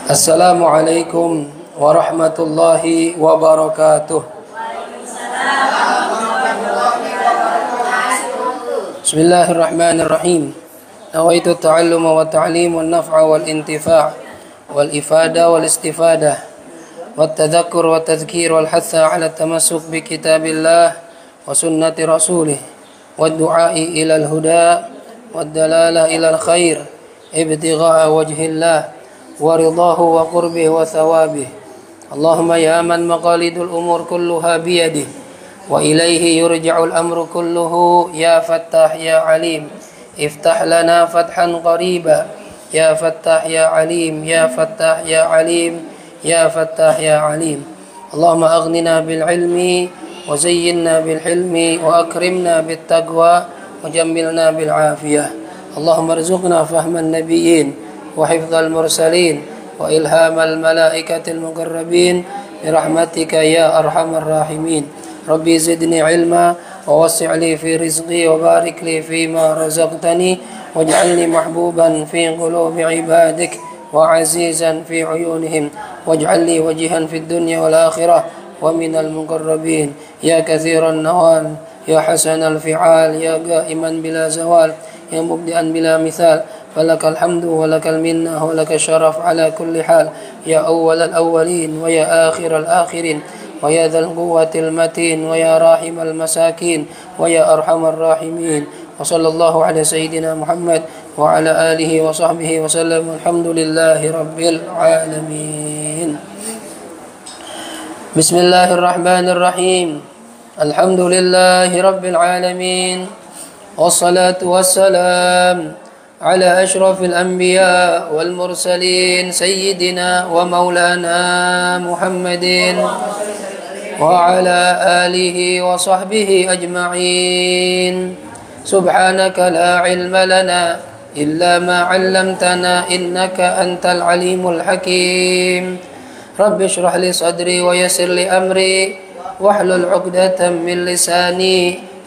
Assalamualaikum warahmatullahi wabarakatuh. Bismillahirrahmanirrahim. Nawaitu ta'alluma wa ta'lim wal naf'a wal intifa' wal ifada wal istifadah wat tadhakkur wa tadhkir wal hatha 'ala tamassuk bi kitabillah wa sunnati rasulih wad du'a'i ila al huda wad dalalah ila al khair ibtigha'a wajhillah ورضاه وقربه وثوابه اللهم يا من مقاليد الأمور كلها بيده وإليه يرجع الأمر كله يا فتاح يا عليم افتح لنا فتحا قريبا يا فتاح يا عليم يا فتاح يا عليم يا فتاح يا عليم اللهم أغننا بالعلم وزينا بالحلم وأكرمنا بالتقوى وجملنا بالعافية اللهم ارزقنا فهم النبيين وحفظ المرسلين وإلهام الملائكة المقربين برحمتك يا أرحم الراحمين ربي زدني علما ووسع لي في رزقي وبارك لي فيما رزقتني واجعلني محبوبا في قلوب عبادك وعزيزا في عيونهم واجعل لي وجها في الدنيا والآخرة ومن المقربين يا كثير النوال يا حسن الفعال يا قائما بلا زوال يا مبدئا بلا مثال فلك الحمد ولك المنة ولك الشرف على كل حال يا أول الأولين ويا آخر الآخرين ويا ذا القوة المتين ويا راحم المساكين ويا أرحم الراحمين وصلى الله على سيدنا محمد وعلى آله وصحبه وسلم الحمد لله رب العالمين بسم الله الرحمن الرحيم الحمد لله رب العالمين والصلاة والسلام على أشرف الأنبياء والمرسلين سيدنا ومولانا محمد وعلى آله وصحبه أجمعين سبحانك لا علم لنا إلا ما علمتنا إنك أنت العليم الحكيم رب اشرح لي صدري ويسر لي أمري واحلل عقدة من لساني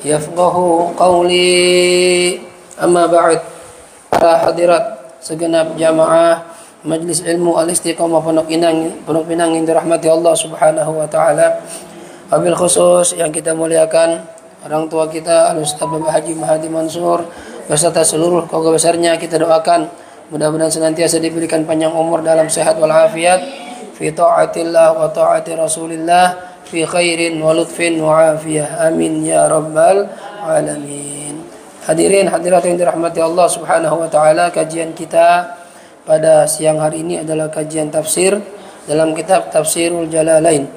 يفقه قولي أما بعد. Para hadirat segenap jamaah Majlis Ilmu Al-Istiqamah Pondok Pinang yang dirahmati Allah Subhanahu wa taala. Wabil khusus yang kita muliakan orang tua kita Al-Ustaz Bapak Haji Mahdi Mansur beserta seluruh keluarga besarnya, kita doakan mudah-mudahan senantiasa diberikan panjang umur dalam sehat wal afiat fi taatillah wa taati Rasulillah fi khairin wa lutfin wa afiyah. Amin ya rabbal alamin. Hadirin hadirat yang dirahmati Allah Subhanahu wa taala, kajian kita pada siang hari ini adalah kajian tafsir dalam kitab Tafsirul Jalalain.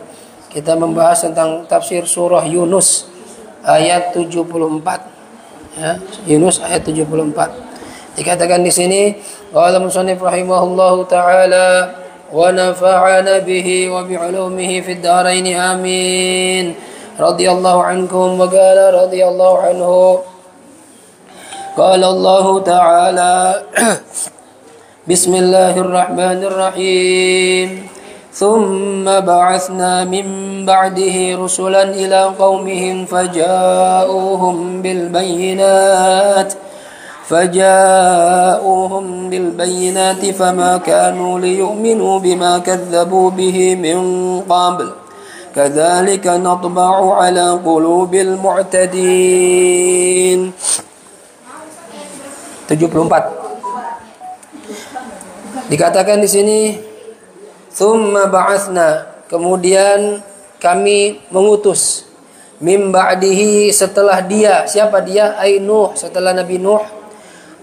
Kita membahas tentang tafsir surah Yunus ayat 74. Ya, Yunus ayat 74. Dikatakan di sini, qala musannif rahimahullahu taala wa nafa'ana bihi wa bi 'ulumihi fid dharain amin. Radhiyallahu ankum wa qala radhiyallahu anhu. قال الله تعالى بسم الله الرحمن الرحيم ثم بعثنا من بعده رسلا إلى قومهم فجاءوهم بالبينات فما كانوا ليؤمنوا بما كذبوا به من قبل كذلك نطبع على قلوب المعتدين. 74. Dikatakan di sini thumma ba'atsna, kemudian kami mengutus mim ba'dihi, setelah dia, siapa dia? Ai Nuh, setelah Nabi Nuh,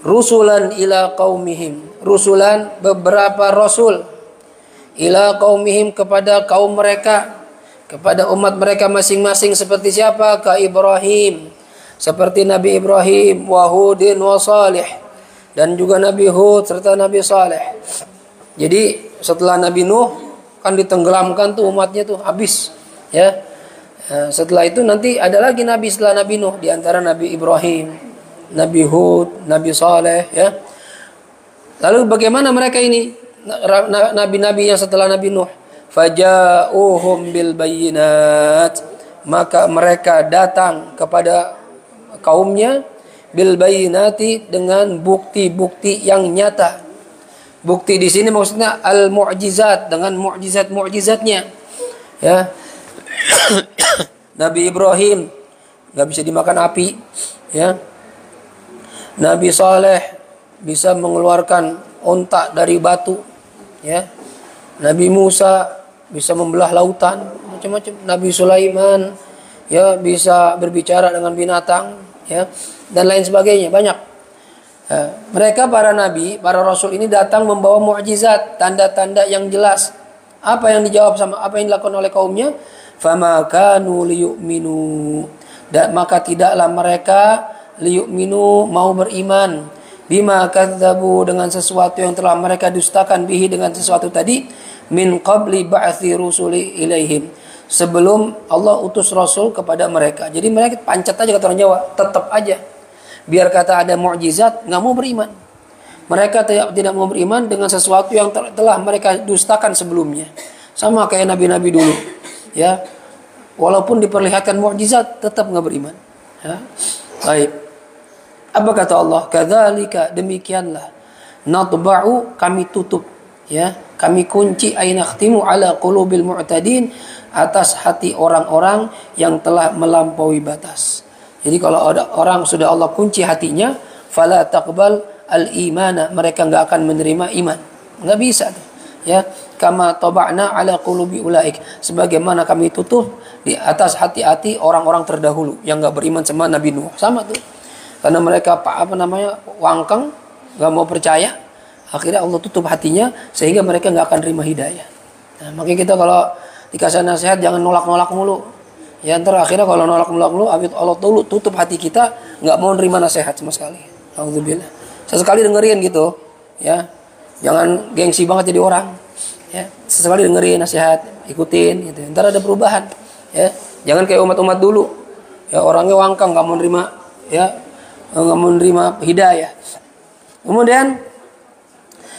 rusulan ila qaumihim, rusulan beberapa rasul, ila qaumihim kepada kaum mereka, kepada umat mereka masing-masing, seperti siapa? Ka Ibrahim, seperti Nabi Ibrahim, wa Hudin wa Salih, dan juga Nabi Hud serta Nabi Saleh. Jadi setelah Nabi Nuh kan ditenggelamkan tuh umatnya tuh habis, ya. Setelah itu nanti ada lagi nabi setelah Nabi Nuh, di antara Nabi Ibrahim, Nabi Hud, Nabi Saleh, ya. Lalu bagaimana mereka ini nabi-nabi yang setelah Nabi Nuh? Faja'uhum bil bayyinat, maka mereka datang kepada kaumnya bil bayyinati, dengan bukti-bukti yang nyata. Bukti di sini maksudnya al-mu'jizat, dengan mu'jizat-mu'jizatnya. Ya. Nabi Ibrahim nggak bisa dimakan api, ya. Nabi Saleh bisa mengeluarkan onta dari batu, ya. Nabi Musa bisa membelah lautan, macam-macam. Nabi Sulaiman ya bisa berbicara dengan binatang, ya, dan lain sebagainya, banyak. Mereka para nabi, para rasul ini datang membawa mukjizat, tanda-tanda yang jelas. Apa yang dijawab sama apa yang dilakukan oleh kaumnya? Fama kanu liyu'minu. Dan maka tidaklah mereka liyu'minu mau beriman bima kadzabu dengan sesuatu yang telah mereka dustakan bihi dengan sesuatu tadi min qabli ba'thi rusuli ilaihim. Sebelum Allah utus rasul kepada mereka. Jadi mereka pancet aja kata orang Jawa, tetap aja. Biar kata ada mukjizat, nggak mau beriman. Mereka tidak mau beriman dengan sesuatu yang telah mereka dustakan sebelumnya. Sama kayak nabi-nabi dulu, ya. Walaupun diperlihatkan mukjizat, tetap nggak beriman. Ya. Baik. Apa kata Allah? Kadzalika, demikianlah. Natba'u, kami tutup, ya. Kami kunci ainakhtimu ala qulubil mu'tadin, atas hati orang-orang yang telah melampaui batas. Jadi kalau ada orang sudah Allah kunci hatinya, fala taqbal al-imana, mereka enggak akan menerima iman. Enggak bisa tuh. Ya, kama taba'na ala qulubi ulaik, sebagaimana kami tutup di atas hati-hati orang-orang terdahulu yang enggak beriman sama Nabi Nuh. Sama tuh. Karena mereka wangkang, enggak mau percaya, akhirnya Allah tutup hatinya sehingga mereka enggak akan terima hidayah. Nah, makanya kita kalau dikasih nasihat jangan nolak-nolak mulu. Ya, ntar akhirnya kalau nolak mulu, Allah tutup hati kita, nggak mau nerima nasihat sama sekali. Alhamdulillah. Sesekali dengerin gitu, ya. Jangan gengsi banget jadi orang, ya. Sesekali dengerin nasihat, ikutin, gitu. Ntar ada perubahan, ya. Jangan kayak umat-umat dulu, ya, orangnya wangkang, nggak mau nerima, ya, nggak mau nerima hidayah. Kemudian,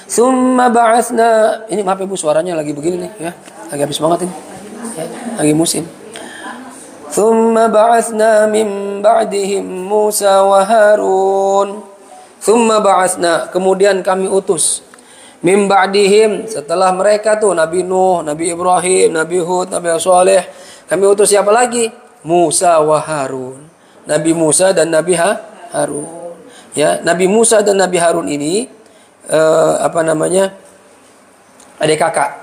summa ba'atsna, ini maaf ibu suaranya lagi begini nih, ya, lagi habis banget ini, ya, lagi musim. Thumma ba'atsna min ba'dihim Musa wa Harun. Thumma ba'atsna, kemudian kami utus. Min ba'dihim, setelah mereka tuh Nabi Nuh, Nabi Ibrahim, Nabi Hud, Nabi Saleh, kami utus siapa lagi? Musa wa Harun. Nabi Musa dan Nabi Harun. Ya, Nabi Musa dan Nabi Harun ini adik kakak.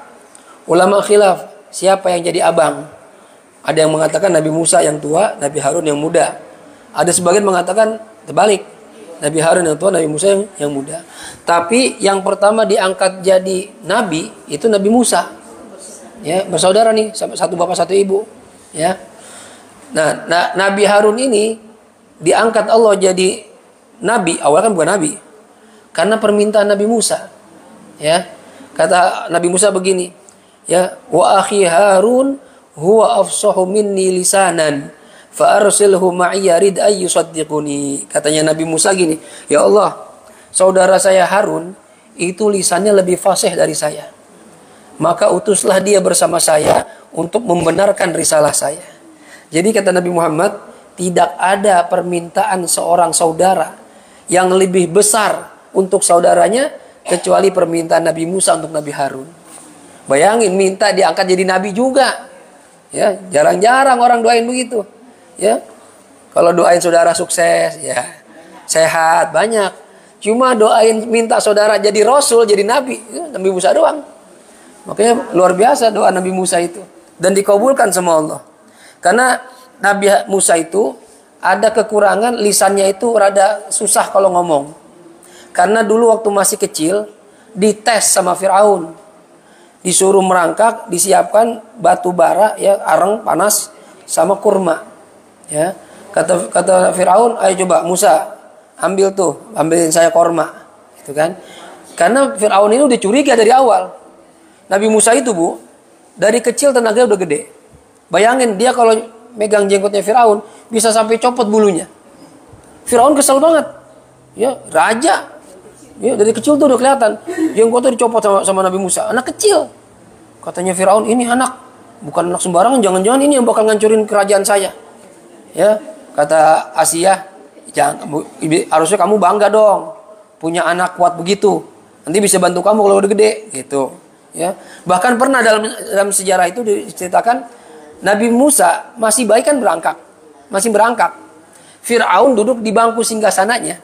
Ulama khilaf, siapa yang jadi abang? Ada yang mengatakan Nabi Musa yang tua, Nabi Harun yang muda. Ada sebagian mengatakan terbalik, Nabi Harun yang tua, Nabi Musa yang muda. Tapi yang pertama diangkat jadi nabi itu Nabi Musa. Ya, bersaudara nih, satu bapak satu ibu. Ya. Nah, Nabi Harun ini diangkat Allah jadi nabi, awalnya kan bukan nabi. Karena permintaan Nabi Musa. Ya. Kata Nabi Musa begini, ya, wa akhi Harun huwa afsahu minni lisanan fa arsilhu ma'iya rid ay yusaddiquni. Katanya Nabi Musa gini, ya Allah, saudara saya Harun itu lisannya lebih fasih dari saya, maka utuslah dia bersama saya untuk membenarkan risalah saya. Jadi kata Nabi Muhammad, tidak ada permintaan seorang saudara yang lebih besar untuk saudaranya kecuali permintaan Nabi Musa untuk Nabi Harun. Bayangin, minta diangkat jadi nabi juga. Ya, jarang-jarang orang doain begitu. Ya. Kalau doain saudara sukses, ya, sehat, banyak. Cuma doain minta saudara jadi rasul, jadi nabi, ya, Nabi Musa doang. Makanya luar biasa doa Nabi Musa itu, dan dikabulkan sama Allah. Karena Nabi Musa itu ada kekurangan, lisannya itu rada susah kalau ngomong. Karena dulu waktu masih kecil dites sama Firaun. Disuruh merangkak, disiapkan batu bara, ya, areng panas sama kurma. Ya. Kata Firaun, ayo coba Musa ambilin saya kurma, gitu kan? Karena Firaun ini udah curiga dari awal. Nabi Musa itu, Bu, dari kecil tenaganya udah gede. Bayangin dia kalau megang jenggotnya Firaun bisa sampai copot bulunya. Firaun kesel banget. Ya, raja. Ya, dari kecil tuh udah kelihatan jenggotnya dicopot sama Nabi Musa. Anak kecil. Katanya Firaun, ini anak bukan anak sembarangan, jangan-jangan ini yang bakal ngancurin kerajaan saya. Ya, kata Asia, harusnya kamu bangga dong punya anak kuat begitu. Nanti bisa bantu kamu kalau udah gede, gitu. Ya. Bahkan pernah dalam sejarah itu diceritakan Nabi Musa masih baik kan masih berangkat. Fir'aun duduk di bangku singgasananya,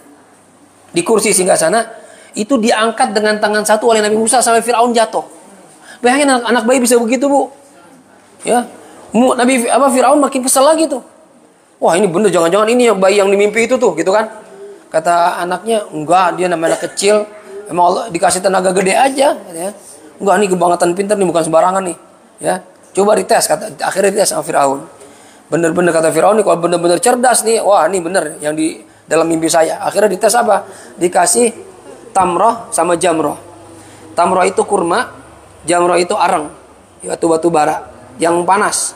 di kursi singgasana, itu diangkat dengan tangan satu oleh Nabi Musa sampai Fir'aun jatuh. Bayangin anak bayi bisa begitu, Bu. Ya. Fir'aun makin kesel lagi tuh. Wah, ini bener, jangan-jangan ini yang bayi yang dimimpi itu tuh, gitu kan. Kata anaknya, enggak, dia namanya anak kecil, emang Allah dikasih tenaga gede aja, ya. Enggak, nih kebangetan pintar nih, bukan sembarangan nih, ya. Coba dites, akhirnya dites sama Fir'aun. Bener-bener kata Fir'aun nih, kalau bener-bener cerdas nih, wah ini bener yang di dalam mimpi saya. Akhirnya dites apa? Dikasih tamroh sama jamroh. Tamroh itu kurma, jamroh itu arang, batu bara yang panas,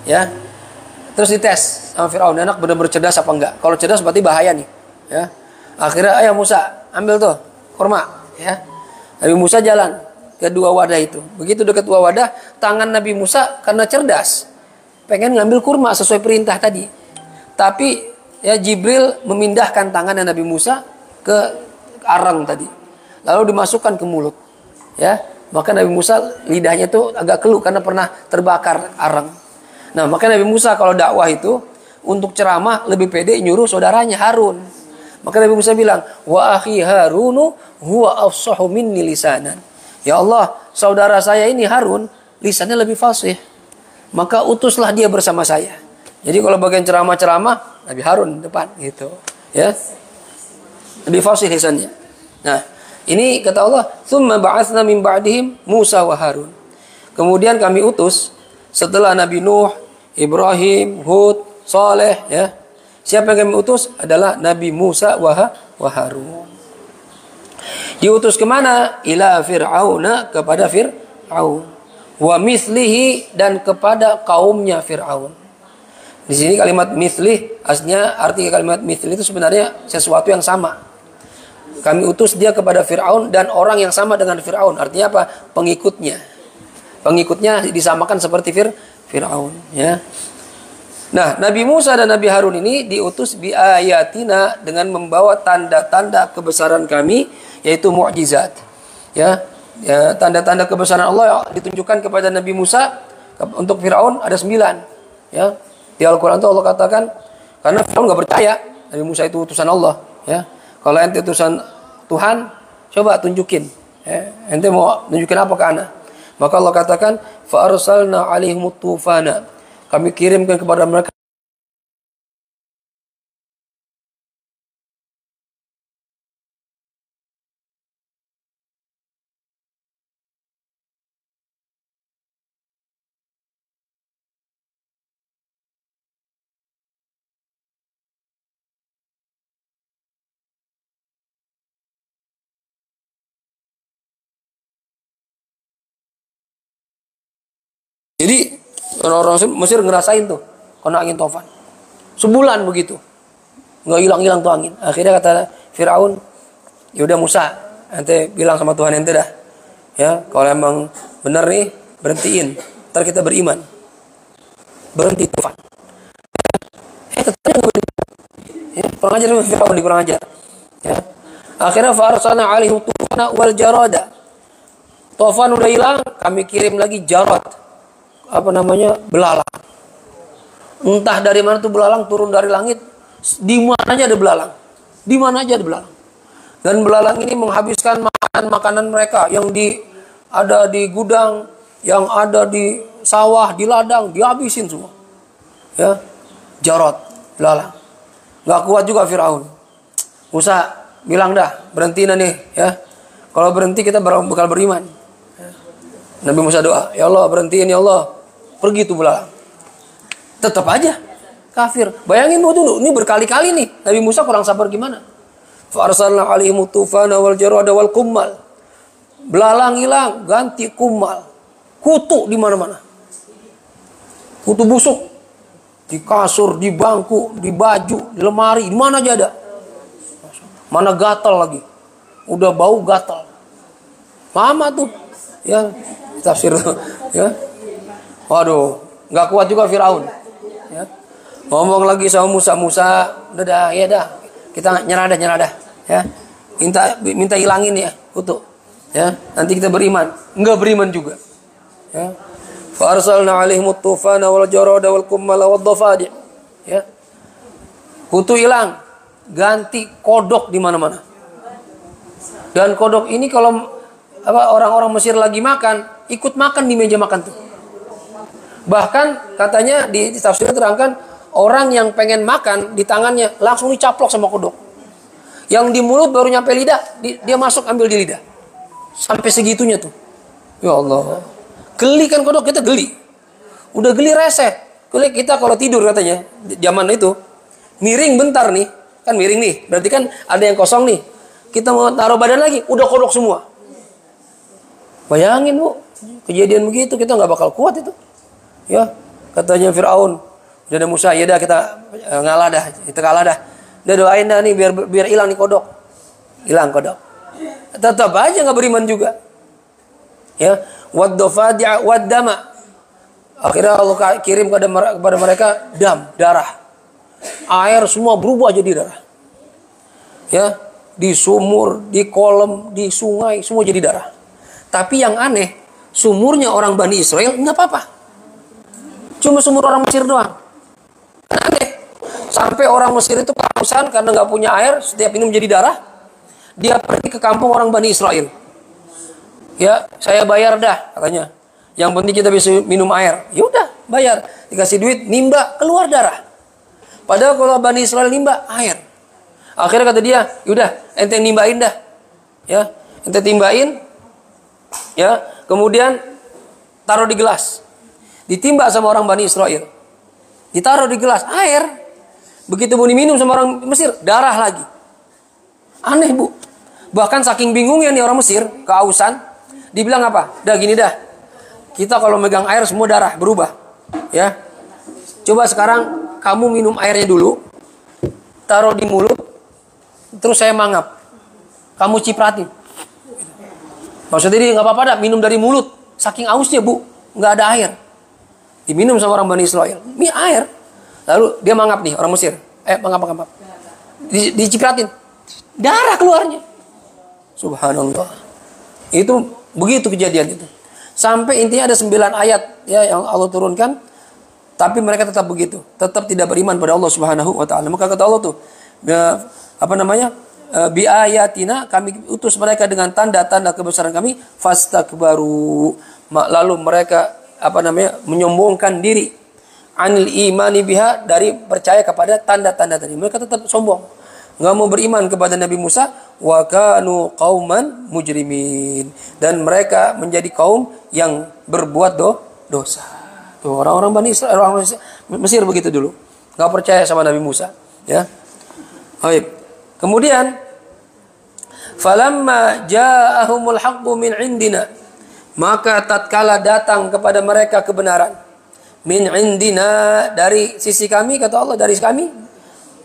ya. Terus dites sama Fir'aun, anak bener-bener cerdas apa enggak? Kalau cerdas berarti bahaya nih, ya. Akhirnya, ayo Musa, ambil tuh kurma, ya. Nabi Musa jalan ke dua wadah itu. Begitu dekat dua wadah, tangan Nabi Musa karena cerdas, pengen ngambil kurma sesuai perintah tadi. Tapi ya Jibril memindahkan tangan Nabi Musa ke arang tadi. Lalu dimasukkan ke mulut, ya. Maka Nabi Musa lidahnya itu agak keluh karena pernah terbakar arang. Nah, maka Nabi Musa kalau dakwah itu untuk ceramah lebih pede nyuruh saudaranya Harun. Maka Nabi Musa bilang, "Wa akhi Harunu huwa afsahu minni lisanan." Ya Allah, saudara saya ini Harun lisannya lebih fasih. Maka utuslah dia bersama saya. Jadi kalau bagian ceramah-ceramah Nabi Harun depan gitu, ya. Lebih fasih lisannya. Nah, ini kata Allah, "Tsumma ba'atsna min ba'dihim Musa wa Harun." Kemudian kami utus setelah Nabi Nuh, Ibrahim, Hud, Saleh, ya. Siapa yang kami utus adalah Nabi Musa wa Harun. Diutus kemana? Ila Fir'auna, kepada Fir'aun. Wa mislihi, dan kepada kaumnya Fir'aun. Di sini kalimat mislih, aslinya arti kalimat mislih itu sebenarnya sesuatu yang sama. Kami utus dia kepada Fir'aun dan orang yang sama dengan Fir'aun. Artinya apa? Pengikutnya. Pengikutnya disamakan seperti Fir'aun, ya. Nah, Nabi Musa dan Nabi Harun ini diutus bi ayatina, dengan membawa tanda-tanda kebesaran kami, yaitu mukjizat. Ya, tanda-tanda kebesaran Allah yang ditunjukkan kepada Nabi Musa untuk Fir'aun ada 9. Ya. Di Al-Qur'an itu Allah katakan, karena Fir'aun enggak percaya Nabi Musa itu utusan Allah, ya. Kalau ente utusan Tuhan, coba tunjukin. Ya. Ente mau tunjukin apa ke ana? Maka Allah katakan, fa arsalna 'alaihimut tufana. Kami kirimkan kepada mereka Jadi orang-orang Mesir ngerasain tuh kena angin tofan. Sebulan begitu. Nggak hilang-hilang tuh angin. Akhirnya kata Firaun, "Ya udah Musa, ente bilang sama Tuhan ente dah. Ya, kalau emang benar nih, berhentiin. Ntar kita beriman." Berhenti tofan. Tetapnya ya, kurang ajar Firaun, kurang ajar. Ya. Akhirnya farsalna 'alaihim tufana wal jarada. Tofan udah hilang, kami kirim lagi jarad. Belalang. Entah dari mana tuh belalang turun dari langit. Di mana aja ada belalang. Di mana aja ada belalang. Dan belalang ini menghabiskan makanan mereka yang ada di gudang, yang ada di sawah, di ladang, dihabisin semua. Ya. Jarad, belalang. Gak kuat juga Firaun. Musa bilang dah, berhenti nih, ya. Kalau berhenti kita bakal beriman. Ya. Nabi Musa doa, "Ya Allah, berhentiin ya Allah." Pergi tuh belalang. Tetap aja kafir. Bayangin tuh, ini berkali-kali nih Nabi Musa kurang sabar gimana? Fa arsalna 'alaihim tufana wal jarada wal kummal. Belalang hilang, ganti kummal. Kutu di mana-mana. Kutu busuk. Di kasur, di bangku, di baju, di lemari, di mana aja ada. Mana gatal lagi. Udah bau gatal. Lama tuh. Ya, tafsir ya. Waduh, nggak kuat juga Firaun. Ya. Ngomong lagi sama Musa, udah dah, ya dah, kita nyerah dah, ya. Minta hilangin ya, kutu. Ya, nanti kita beriman. Enggak beriman juga. Ya. Fa arsalna 'alaihimut tufana wal jarada wal kummala wad dhafadi. Ya. Kutu hilang, ganti kodok di mana-mana. Dan kodok ini kalau orang-orang Mesir lagi makan, ikut makan di meja makan tuh. Bahkan katanya di tafsir terangkan, orang yang pengen makan di tangannya langsung dicaplok sama kodok. Yang di mulut baru nyampe lidah, dia masuk ambil di lidah. Sampai segitunya tuh. Ya Allah. Geli kan kodok, kita geli. Udah geli rese. Geli kita kalau tidur katanya, zaman itu miring bentar nih, kan miring nih. Berarti kan ada yang kosong nih. Kita mau taruh badan lagi, udah kodok semua. Bayangin Bu, kejadian begitu kita nggak bakal kuat itu. Ya, katanya Fir'aun, udah ada Musa, ya dah kita ngalah dah, kita kalah dah. Udah doain dah nih biar hilang nih kodok. Hilang kodok. Tetap aja nggak beriman juga. Ya, wad-dhafadi'a wad-dama. Akhirnya Allah kirim kepada mereka darah. Air semua berubah jadi darah. Ya, di sumur, di kolam, di sungai semua jadi darah. Tapi yang aneh, sumurnya orang Bani Israel nggak apa-apa. Cuma sumur orang Mesir doang. Aneh. Sampai orang Mesir itu kehausan karena nggak punya air, setiap minum jadi darah. Dia pergi ke kampung orang Bani Israel. Ya, saya bayar dah katanya. Yang penting kita bisa minum air. Ya udah, bayar. Dikasih duit, nimba, keluar darah. Padahal kalau Bani Israel nimba air. Akhirnya kata dia, yaudah, ente nimbain dah. Ya, ente timbain. Ya, kemudian taruh di gelas. Ditimba sama orang Bani Israel. Ditaruh di gelas air. Begitu mau diminum sama orang Mesir, darah lagi. Aneh Bu. Bahkan saking bingungnya nih orang Mesir, kehausan, dibilang apa? Dah gini dah. Kita kalau megang air semua darah berubah. Ya. Coba sekarang kamu minum airnya dulu. Taruh di mulut. Terus saya mangap. Kamu cipratin. Maksudnya dia nggak apa-apa dah minum dari mulut. Saking ausnya Bu, nggak ada air. Diminum sama orang Bani Israel. Ini air. Lalu dia mangap nih orang Mesir. Mangap. Dicipratin. Darah keluarnya. Subhanallah. Itu begitu kejadian itu. Sampai intinya ada 9 ayat ya yang Allah turunkan, tapi mereka tetap begitu, tetap tidak beriman pada Allah Subhanahu wa taala. Maka kata Allah tuh, bi ayatina, kami utus mereka dengan tanda-tanda kebesaran kami, fastakbaru. Lalu mereka menyombongkan diri, anil imani biha, dari percaya kepada tanda-tanda tadi. Mereka tetap sombong, nggak mau beriman kepada Nabi Musa. Wa kanu qauman mujrimin, dan mereka menjadi kaum yang berbuat dosa. Tuh orang-orang Bani Israel, orang Mesir begitu dulu, nggak percaya sama Nabi Musa. Ya, baik. Kemudian, falamma ja'ahumul haqqu min indina, maka tatkala datang kepada mereka kebenaran, min indina, dari sisi kami, kata Allah, dari kami.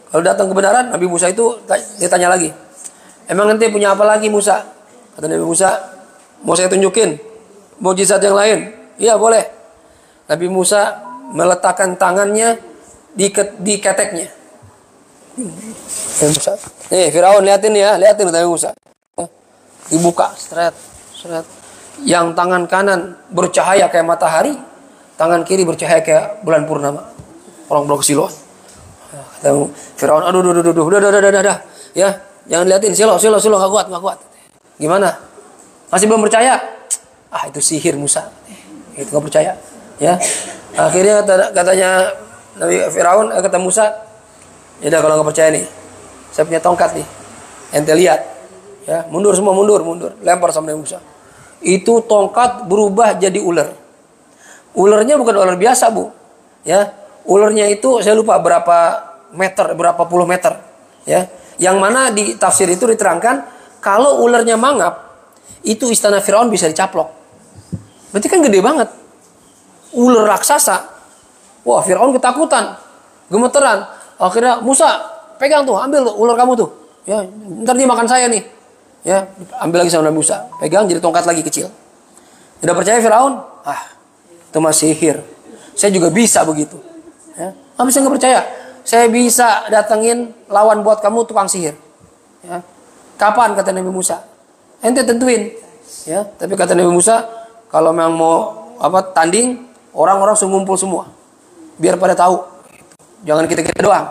Kalau datang kebenaran, Nabi Musa itu ditanya lagi, emang ente punya apa lagi Musa? Kata Nabi Musa, mau saya tunjukin mukjizat yang lain? Iya boleh. Nabi Musa meletakkan tangannya di keteknya. Nih Firaun, liatin ya, liatin Nabi Musa. Dibuka, seret. Yang tangan kanan bercahaya kayak matahari, tangan kiri bercahaya kayak bulan purnama. Orang blok siloan. Kata Firaun, aduh, udah. Ya, jangan liatin, silo, nggak kuat. Gimana? Masih belum percaya? Itu sihir Musa. Itu nggak percaya. Ya, akhirnya katanya Nabi Firaun, kata Musa, ya udah kalau nggak percaya nih, saya punya tongkat nih, ente lihat. Ya, mundur, lempar sama Nabi Musa. Itu tongkat berubah jadi ular. Ularnya bukan ular biasa Bu. Ya, ularnya itu saya lupa berapa puluh meter. Ya, yang mana di tafsir itu diterangkan kalau ularnya mangap, itu istana Firaun bisa dicaplok. Berarti kan gede banget. Ular raksasa. Wah, Firaun ketakutan, gemeteran. Akhirnya Musa, pegang tuh, ambil tuh ular kamu tuh. Ya, ntar dia makan saya nih. Ya, ambil lagi sama Nabi Musa. Pegang jadi tongkat lagi kecil. Tidak percaya Firaun? Itu masih sihir. Saya juga bisa begitu. Ya, habis nggak percaya. Saya bisa datengin lawan buat kamu tukang sihir. Ya. Kapan kata Nabi Musa? Ente tentuin. Ya, tapi kata Nabi Musa, kalau memang mau tanding, orang-orang ngumpul semua. Biar pada tahu. Jangan kita-kita doang.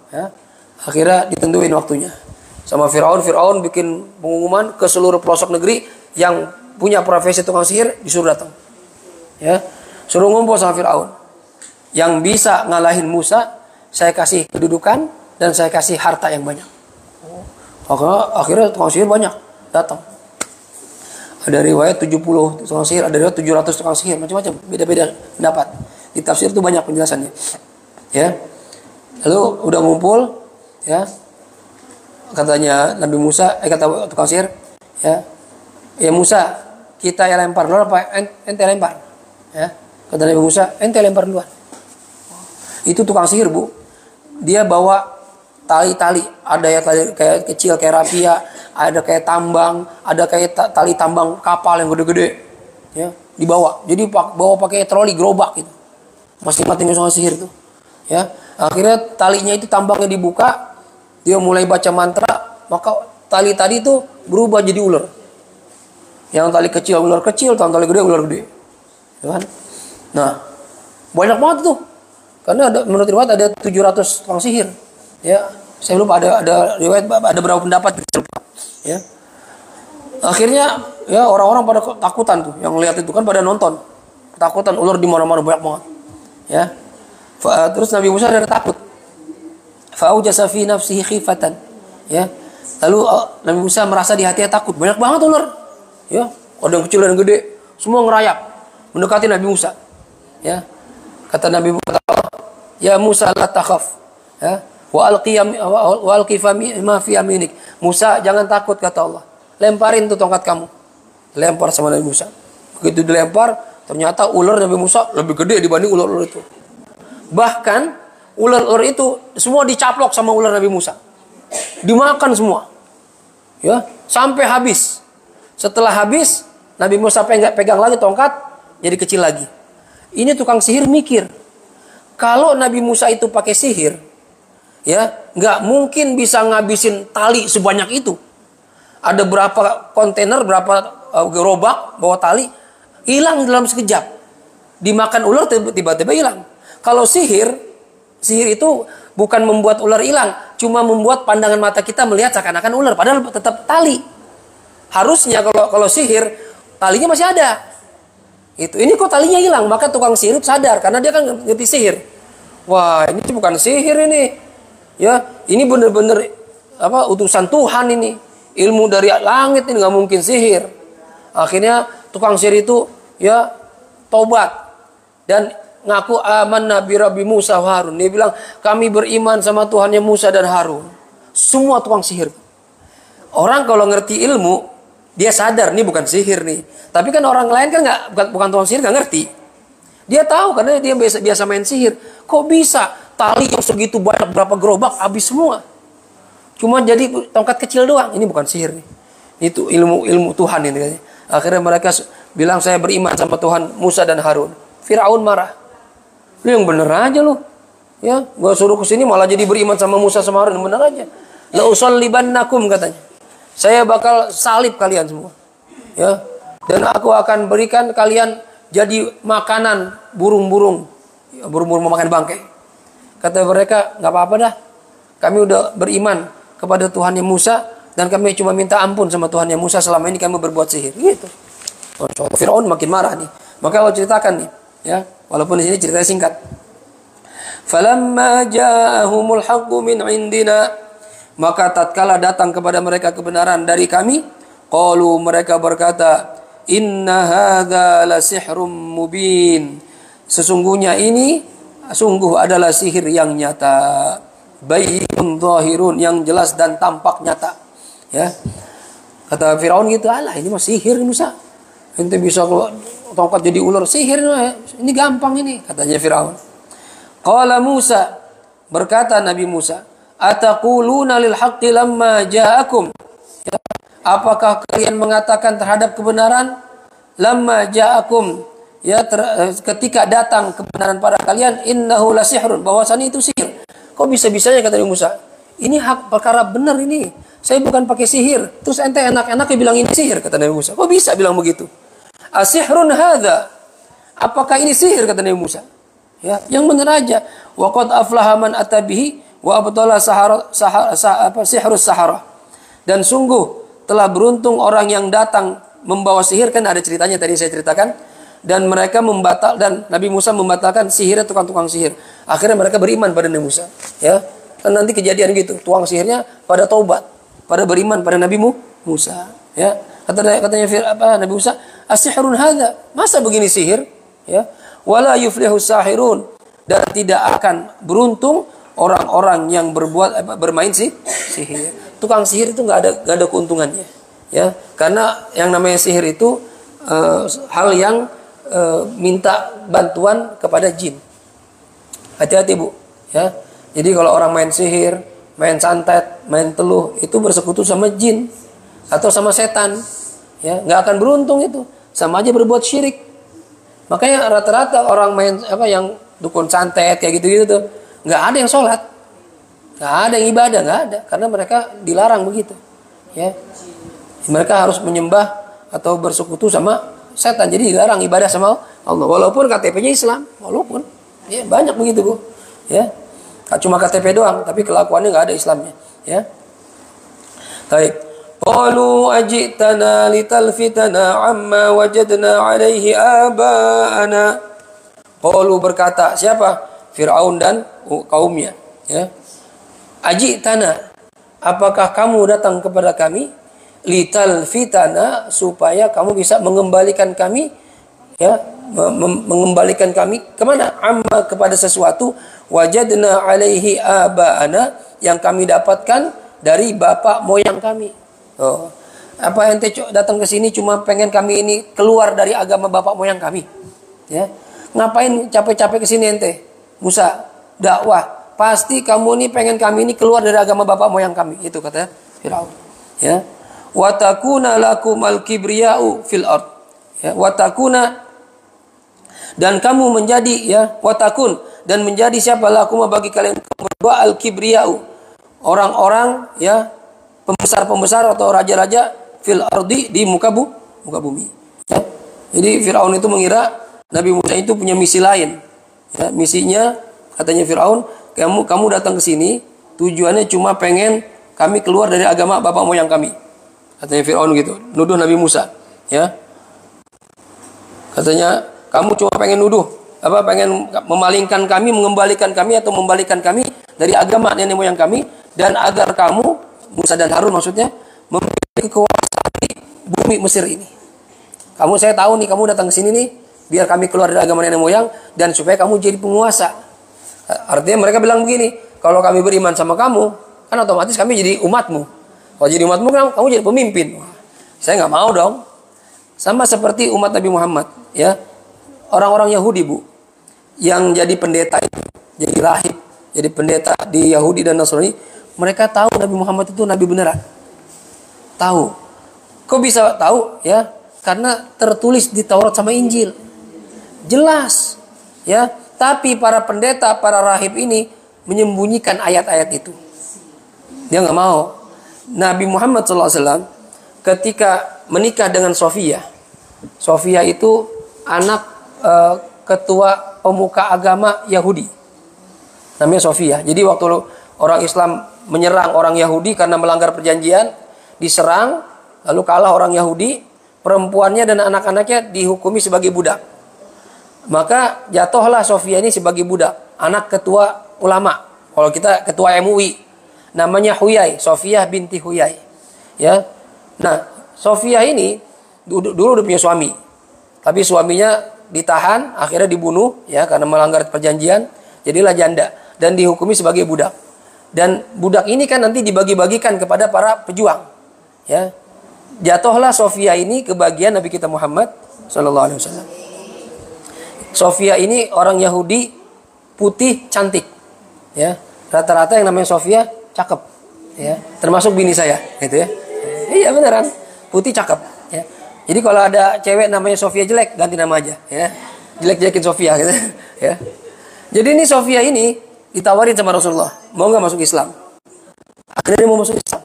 Ya. Akhirnya ditentuin waktunya. Sama Firaun bikin pengumuman ke seluruh pelosok negeri yang punya profesi tukang sihir disuruh datang. Ya. Suruh ngumpul sama Firaun. Yang bisa ngalahin Musa, saya kasih kedudukan dan saya kasih harta yang banyak. Akhirnya tukang sihir banyak datang. Ada riwayat 70 tukang sihir, ada riwayat 700 tukang sihir, macam-macam, beda-beda pendapat. Di tafsir itu banyak penjelasannya. Ya. Lalu udah ngumpul, ya. Katanya Nabi Musa, kata tukang sihir, ya. Ya Musa, kita yang lempar dulu apa ente lempar? Ya. Kata Nabi Musa, ente lempar duluan. Itu tukang sihir, Bu. Dia bawa tali-tali, ada yang tali kayak kecil kayak rapia, ada kayak tambang, ada kayak tali tambang kapal yang gede-gede, ya, dibawa. Jadi bawa pakai troli gerobak gitu. Masing-masing soal sihir itu, ya. Akhirnya talinya itu tambangnya dibuka, dia mulai baca mantra, maka tali tadi itu berubah jadi ular. Yang tali kecil ular kecil, tali gede ular gede, ya kan? Nah, banyak banget tuh. Karena menurut riwayat ada 700 tukang sihir. Ya, saya lupa ada riwayat, ada berapa pendapat, ya. Akhirnya ya orang-orang pada takutan tuh, yang lihat itu kan pada nonton. Takutan, ular di mana-mana banyak banget. Ya. Terus Nabi Musa ada takut. Fa'ujasa fi nafsihi khifatan. Ya. Lalu Nabi Musa merasa di hatinya takut, banyak banget ular. Ya, ada yang kecil dan gede, semua ngerayap mendekati Nabi Musa. Ya. Kata Nabi Musa, "Ya Musa la takhaf." Ya. Wa alqi ma fi yaminik. Musa, jangan takut, kata Allah. Lemparin tuh tongkat kamu. Lempar sama Nabi Musa. Begitu dilempar, ternyata ular Nabi Musa lebih gede dibanding ular-ular itu. Bahkan ular-ular itu semua dicaplok sama ular Nabi Musa. Dimakan semua. Ya, sampai habis. Setelah habis, Nabi Musa pegang lagi tongkat, jadi kecil lagi. Ini tukang sihir mikir, kalau Nabi Musa itu pakai sihir, ya, nggak mungkin bisa ngabisin tali sebanyak itu. Ada berapa kontainer, berapa gerobak bawa tali, hilang dalam sekejap. Dimakan ular tiba-tiba hilang. Kalau sihir itu bukan membuat ular hilang, cuma membuat pandangan mata kita melihat seakan-akan ular, padahal tetap tali. Harusnya kalau sihir talinya masih ada. Ini kok talinya hilang, maka tukang sihir sadar karena dia kan ngerti sihir. Wah, ini bukan sihir ini. Ya, ini benar-benar utusan Tuhan ini. Ilmu dari langit ini, nggak mungkin sihir. Akhirnya tukang sihir itu ya taubat dan ngaku amanna bi Rabbi Musa wa Harun. Dia bilang, kami beriman sama Tuhannya Musa dan Harun. Semua tukang sihir. Orang kalau ngerti ilmu, dia sadar ini bukan sihir nih. Tapi kan orang lain kan bukan tukang sihir, nggak ngerti. Dia tahu karena dia biasa main sihir. Kok bisa tali yang segitu banyak, berapa gerobak habis semua? Cuma jadi tongkat kecil doang. Ini bukan sihir nih. Itu ilmu Tuhan ini. Akhirnya mereka bilang, saya beriman sama Tuhan Musa dan Harun. Firaun marah. Lu yang bener aja lu. Ya, gua suruh ke sini malah jadi beriman sama Musa sama Harun, bener aja. La usallibannakum, katanya. Saya bakal salib kalian semua. Ya. Dan aku akan berikan kalian jadi makanan burung-burung. Burung-burung memakan bangkai. Kata mereka, nggak apa-apa dah. Kami udah beriman kepada Tuhannya Musa dan kami cuma minta ampun sama Tuhannya Musa, selama ini kami berbuat sihir. Gitu. Firaun makin marah nih. Maka Allah ceritakan nih, ya, walaupun di sini ceritanya singkat. Falamma ja'ahumul haqqu min indina, maka tatkala datang kepada mereka kebenaran dari kami, qalu, mereka berkata, inna hadza la sihrum mubin. Sesungguhnya ini sungguh adalah sihir yang nyata. Bayyinun zahirun, yang jelas dan tampak nyata. Ya. Kata Firaun gitu, alah ini mah sihir Musa. Ente bisa tongkat jadi ular, sihir ini gampang ini, katanya Firaun. Qala Musa, berkata Nabi Musa, ataquluna lil haqqi lamma ja'akum. Ya. Apakah kalian mengatakan terhadap kebenaran lamma ja'akum, ya, ketika datang kebenaran pada kalian, innahu la sihrun, bahwasanya itu sihir. Kok bisa-bisanya, kata Nabi Musa, ini hak perkara benar ini. saya bukan pakai sihir. Terus ente enak-enaknya bilang ini sihir, kata Nabi Musa. Kok bisa bilang begitu? Asihrun hadza? Apakah ini sihir, kata Nabi Musa? Ya, yang benar aja. Wa qad aflaha man atabihi wa abtala sihrus sahara. Dan sungguh telah beruntung orang yang datang membawa sihir, kan ada ceritanya tadi saya ceritakan, dan mereka dan Nabi Musa membatalkan sihirnya tukang-tukang sihir. Akhirnya mereka beriman pada Nabi Musa. Ya, kan nanti kejadian gitu, tukang sihirnya pada taubat, pada beriman pada Nabi Musa. Ya, katanya Nabi Musa, asihrun hadza? Masa begini sihir? Ya, wala yuflihus sahirun, dan tidak akan beruntung orang-orang yang bermain sihir. Tukang sihir itu nggak ada keuntungannya, ya, karena yang namanya sihir itu hal yang minta bantuan kepada jin. Hati-hati Bu, ya. Jadi kalau orang main sihir, main santet, main teluh, itu bersekutu sama jin atau sama setan, ya, nggak akan beruntung itu, sama aja berbuat syirik. Makanya rata-rata orang main yang dukun santet kayak gitu-gitu tuh, nggak ada yang sholat, nggak ada yang ibadah, nggak ada, karena mereka dilarang begitu, ya. Mereka harus menyembah atau bersekutu sama setan, jadi dilarang ibadah sama Allah. Walaupun KTP-nya Islam, walaupun, ya, banyak begitu Bu, ya. Cuma KTP doang, tapi kelakuannya nggak ada Islamnya, ya. Baik. Qalu ajitana litalfitana amma wajadna alaihi aba'ana. Qalu berkata, siapa? Fir'aun dan kaumnya, ya. Ajitana, apakah kamu datang kepada kami? Litalfitana, supaya kamu bisa mengembalikan kami, ya, mengembalikan kami kemana? Amma, kepada sesuatu wajadna alaihi aba'ana, yang kami dapatkan dari bapak moyang kami. Oh, apa ente datang ke sini cuma pengen kami ini keluar dari agama bapak moyang kami? Ya, ngapain capek-capek ke sini ente? Musa dakwah, pasti kamu ini pengen kami ini keluar dari agama bapak moyang kami. Itu kata Firaun. Ya, watakuna lakumal kibriya'u fil ard. Ya, watakuna, dan kamu menjadi, ya, watakun, dan menjadi siapa? Lakuma, bagi kalian berdua, al kibriya'u, orang-orang, ya, pembesar-pembesar atau raja-raja, fil ardi, di muka bumi. Ya. Jadi Firaun itu mengira Nabi Musa itu punya misi lain. Ya, misinya katanya Firaun, kamu datang ke sini tujuannya cuma pengen kami keluar dari agama bapak moyang kami. Katanya Firaun gitu, nuduh Nabi Musa. Ya. Katanya kamu cuma pengen nuduh, pengen memalingkan kami, mengembalikan kami atau membalikan kami dari agama nenek moyang kami, dan agar kamu, Musa dan Harun maksudnya, memiliki kekuasaan di bumi Mesir ini. Saya tahu nih, kamu datang ke sini nih biar kami keluar dari agama nenek moyang dan supaya kamu jadi penguasa. Artinya mereka bilang begini, kalau kami beriman sama kamu, kan otomatis kami jadi umatmu. Kalau jadi umatmu kan kamu jadi pemimpin. Saya nggak mau dong. Sama seperti umat Nabi Muhammad, ya. Orang-orang Yahudi Bu, yang jadi pendeta itu, jadi rahib, jadi pendeta di Yahudi dan Nasrani, mereka tahu Nabi Muhammad itu Nabi beneran. Tahu. Kok bisa tahu? Ya, karena tertulis di Taurat sama Injil. Jelas. Ya, tapi para pendeta, para rahib ini menyembunyikan ayat-ayat itu. Dia nggak mau. Nabi Muhammad SAW ketika menikah dengan Sofia. Sofia itu anak ketua pemuka agama Yahudi. Namanya Sofia. Jadi waktu orang Islam menyerang orang Yahudi karena melanggar perjanjian, diserang, lalu kalah orang Yahudi, perempuannya dan anak-anaknya dihukumi sebagai budak. Maka jatuhlah Sofia ini sebagai budak, anak ketua ulama. Kalau kita ketua MUI, namanya Huyai, Sofia binti Huyai. Ya, nah Sofia ini dulu udah punya suami, tapi suaminya ditahan, akhirnya dibunuh, ya, karena melanggar perjanjian, jadilah janda dan dihukumi sebagai budak. Dan budak ini kan nanti dibagi-bagikan kepada para pejuang. Ya. Jatuhlah Sofia ini ke bagian Nabi kita Muhammad SAW. Sofia ini orang Yahudi, putih, cantik. Ya. Rata-rata yang namanya Sofia cakep. Ya. Termasuk bini saya, gitu ya. Iya beneran, putih cakep. Ya. Jadi kalau ada cewek namanya Sofia jelek, ganti nama aja. Ya. Jelek-jelekin Sofia, gitu. Ya. Jadi ini Sofia ini ditawarin sama Rasulullah, mau nggak masuk Islam? Akhirnya dia mau masuk Islam.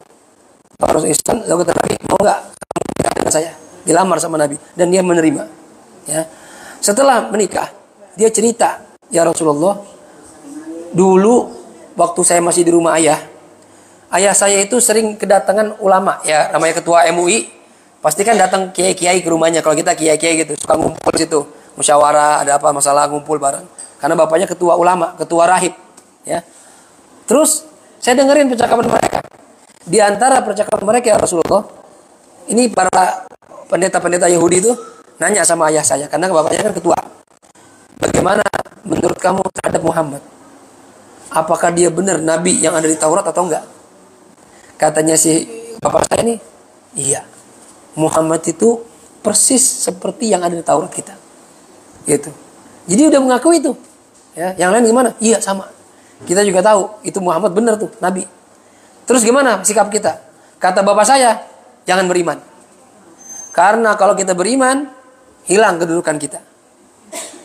Rasul Islam, lalu kata Nabi, mau nggak menikah dengan saya? Dilamar sama Nabi dan dia menerima. Ya. Setelah menikah, dia cerita, ya Rasulullah, dulu waktu saya masih di rumah ayah saya itu sering kedatangan ulama, ya namanya ketua MUI, pasti kan datang kiai-kiai ke rumahnya. Kalau kita kiai-kiai gitu, suka ngumpul di situ, musyawarah, ada apa masalah ngumpul bareng. Karena bapaknya ketua ulama, ketua rahib, ya. Terus saya dengerin percakapan mereka. Di antara percakapan mereka, ya Rasulullah, ini para pendeta-pendeta Yahudi itu nanya sama ayah saya, karena bapaknya kan ketua. Bagaimana menurut kamu terhadap Muhammad? Apakah dia benar nabi yang ada di Taurat atau enggak? Katanya si bapak saya ini, iya. Muhammad itu persis seperti yang ada di Taurat kita. Gitu. Jadi udah mengaku itu. Ya, yang lain gimana? Iya, sama. Kita juga tahu itu Muhammad benar tuh, nabi. Terus gimana sikap kita? Kata bapak saya, jangan beriman. Karena kalau kita beriman, hilang kedudukan kita.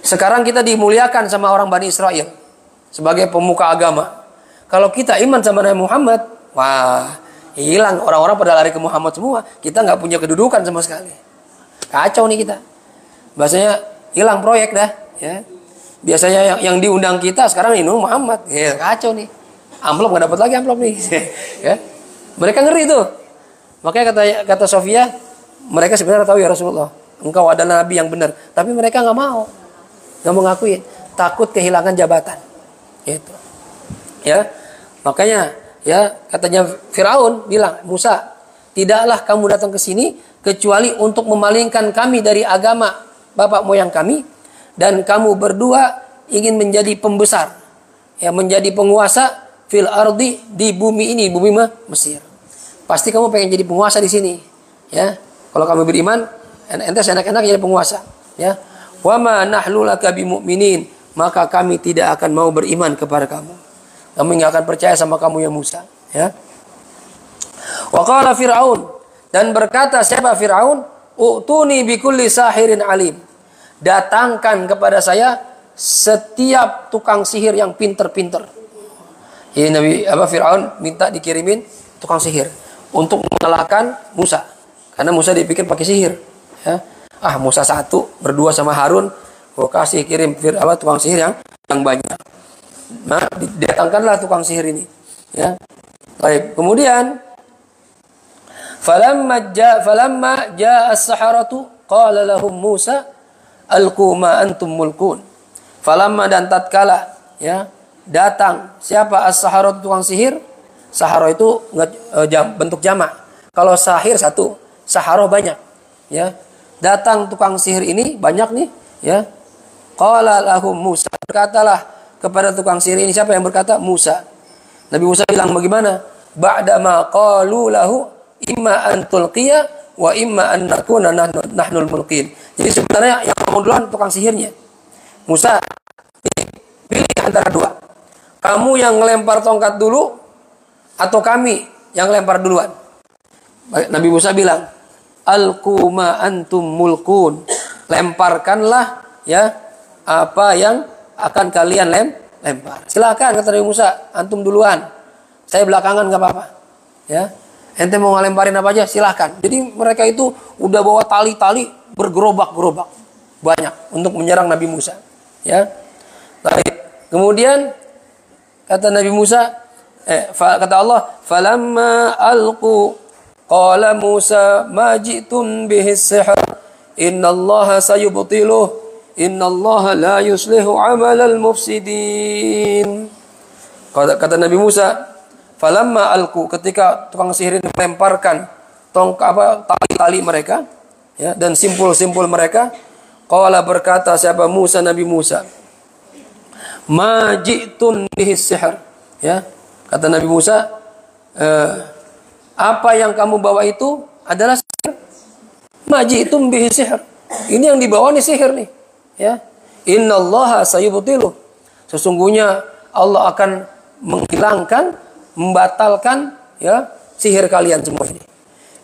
Sekarang kita dimuliakan sama orang Bani Israel sebagai pemuka agama. Kalau kita iman sama Nabi Muhammad, wah, hilang. Orang-orang pada lari ke Muhammad semua. Kita nggak punya kedudukan sama sekali. Kacau nih kita. Bahasanya hilang proyek dah. Ya. Biasanya yang diundang kita sekarang ini Muhammad. Ya, kacau nih. Amplop nggak dapat lagi amplop nih. Ya. Mereka ngeri tuh. Makanya kata Sofia, mereka sebenarnya tahu ya Rasulullah, engkau adalah nabi yang benar. Tapi mereka nggak mau. Nggak mengakui, takut kehilangan jabatan. Gitu. Ya. Makanya ya katanya Firaun bilang, Musa, tidaklah kamu datang ke sini kecuali untuk memalingkan kami dari agama bapak moyang kami, dan kamu berdua ingin menjadi pembesar, ya, menjadi penguasa fil ardi, di bumi ini, bumi Mesir. Pasti kamu pengen jadi penguasa di sini, ya. Kalau kamu beriman, ente enak-enak jadi penguasa, ya. Wa ma nahnu laka bimu'minin, maka kami tidak akan mau beriman kepada kamu. Kami enggak akan percaya sama kamu ya Musa, ya. Wa qala Fir'aun, dan berkata siapa Fir'aun? U'tuni bikulli sahirin alim. Datangkan kepada saya setiap tukang sihir yang pinter-pinter. Ini Nabi Fir'aun minta dikirimin tukang sihir untuk mengalahkan Musa. Karena Musa dipikir pakai sihir, ya. Musa satu berdua sama Harun, gua kasih kirim tukang sihir yang banyak. Nah, datangkanlah tukang sihir ini, ya. Baik, kemudian falamma jaa as-saharatu qala lahum Musa alqu ma antum mulkun. Falamma, dan tatkala, ya, datang siapa as-saharatu tukang sihir. Sahara itu bentuk jamak. Kalau sahir satu, sahara banyak, ya. Datang tukang sihir ini banyak nih, ya. Qala lahum Musa, berkatalah kepada tukang sihir ini, siapa yang berkata? Musa. Nabi Musa bilang bagaimana? Ba'dama qalu lahu imma an tulqiya wa imma an nakuna nahnul mulqin. Jadi sebenarnya yang ngomong duluan tukang sihirnya. Musa, pilih antara dua. Kamu yang ngelempar tongkat dulu atau kami yang lempar duluan? Nabi Musa bilang, alqu ma antum mulkun. Lemparkanlah, ya, apa yang akan kalian lempar. Silakan, kata Nabi Musa, antum duluan. Saya belakangan enggak apa-apa. Ya. Ente mau ngelemparin apa aja silakan. Jadi mereka itu udah bawa tali-tali bergerobak-gerobak banyak untuk menyerang Nabi Musa, ya. Baik. Kemudian kata Nabi Musa, kata Allah, falamma alqu qala Musa ma ji'tum bihi sihr innallaha sayubtiluh innallaha la yuslihu amalal mufsidin. Kata Nabi Musa, falamma alqu, ketika tukang sihir ini melemparkan tali-tali mereka, ya, dan simpul-simpul mereka, qala, berkata siapa Musa, Nabi Musa, ma ji'tum bihi sihr, ya. Kata Nabi Musa, apa yang kamu bawa itu adalah sihir. Majitum bihi sihir. Ini yang dibawa nih sihir nih, ya. Innallaha sayubtiluh. Sesungguhnya Allah akan menghilangkan, membatalkan, ya, sihir kalian semua ini.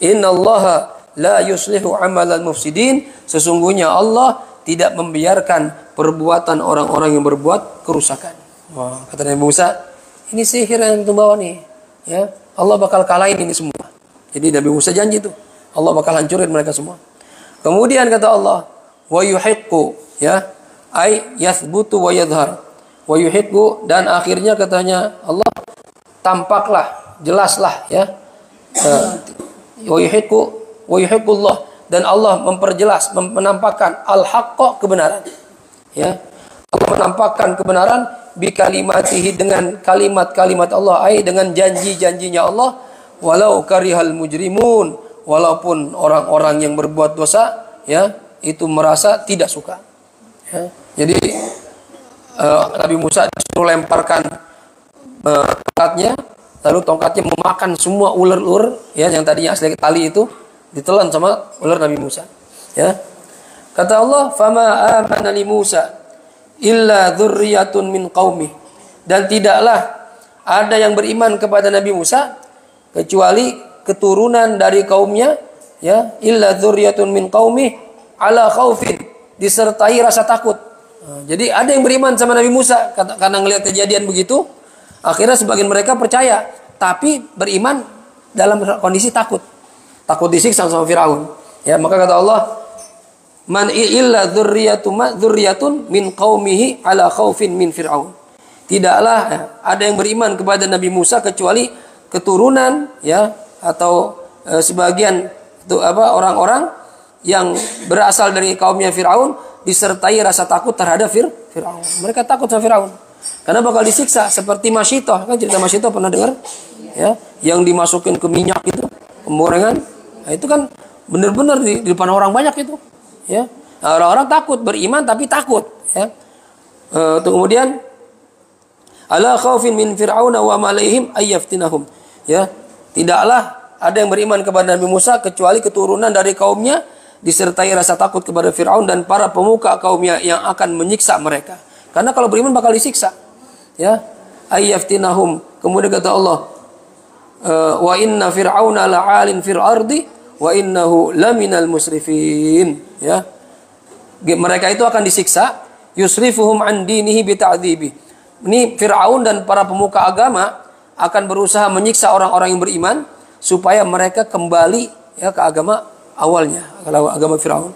Innallaha la yuslihu amalal mufsidin. Sesungguhnya Allah tidak membiarkan perbuatan orang-orang yang berbuat kerusakan. Wah, kata Nabi Musa, ini sihir yang antum bawa nih, ya. Allah bakal kalahin ini semua. Jadi Nabi Musa janji itu Allah bakal hancurin mereka semua. Kemudian kata Allah, wa yuhiqqu, ya, ay yathbutu wa yadhhar. Wa yuhiqqu, dan akhirnya katanya Allah, tampaklah, jelaslah, ya. Wa yuhiqqu wa yuhiqqullah, dan Allah memperjelas, menampakkan al-haqqa, kebenaran. Ya. Allah menampakkan kebenaran bi kalimatihi, dengan kalimat-kalimat Allah, ay dengan janji-janjinya Allah, walau karihal mujrimun, walaupun orang-orang yang berbuat dosa, ya, itu merasa tidak suka. Ya. Jadi Nabi Musa disuruh lemparkan tongkatnya, lalu tongkatnya memakan semua ular-ular, ya, yang tadinya asli tali itu ditelan sama ular Nabi Musa. Ya. Kata Allah, fama amana li Musa illa dzurriyyatun min qaumi, dan tidaklah ada yang beriman kepada Nabi Musa kecuali keturunan dari kaumnya, ya, illa dzurriyyatun min qaumi ala khaufin, disertai rasa takut. Jadi ada yang beriman sama Nabi Musa karena ngelihat kejadian begitu, akhirnya sebagian mereka percaya, tapi beriman dalam kondisi takut disiksa sama Firaun. Ya, maka kata Allah, man illa dzurriyyatun min qaumihi ala khaufin min Firaun. Tidaklah ada yang beriman kepada Nabi Musa kecuali keturunan, ya, atau sebagian itu orang-orang yang berasal dari kaumnya Firaun, disertai rasa takut terhadap Firaun. Mereka takut sama Firaun karena bakal disiksa seperti Masyitoh. Kan cerita Masyitoh pernah dengar? Ya, yang dimasukin ke minyak itu, pemborengan. Nah, itu kan benar-benar di depan orang banyak itu. Ya, nah, orang-orang takut, beriman tapi takut. Ya, kemudian ala khaufin min fir'auna wa malaihim ayyaftinahum. Ya, tidaklah ada yang beriman kepada Nabi Musa kecuali keturunan dari kaumnya, disertai rasa takut kepada Firaun dan para pemuka kaumnya yang akan menyiksa mereka. Karena kalau beriman bakal disiksa. Ya, ayyaftinahum. Kemudian kata Allah, wa inna fir'auna la'alin fil ardi wa innahu laminal musrifin. Ya, mereka itu akan disiksa, yusrifuhum an dinihi bita'dzibi. Ini Firaun dan para pemuka agama akan berusaha menyiksa orang-orang yang beriman supaya mereka kembali, ya, ke agama awalnya, agama Firaun.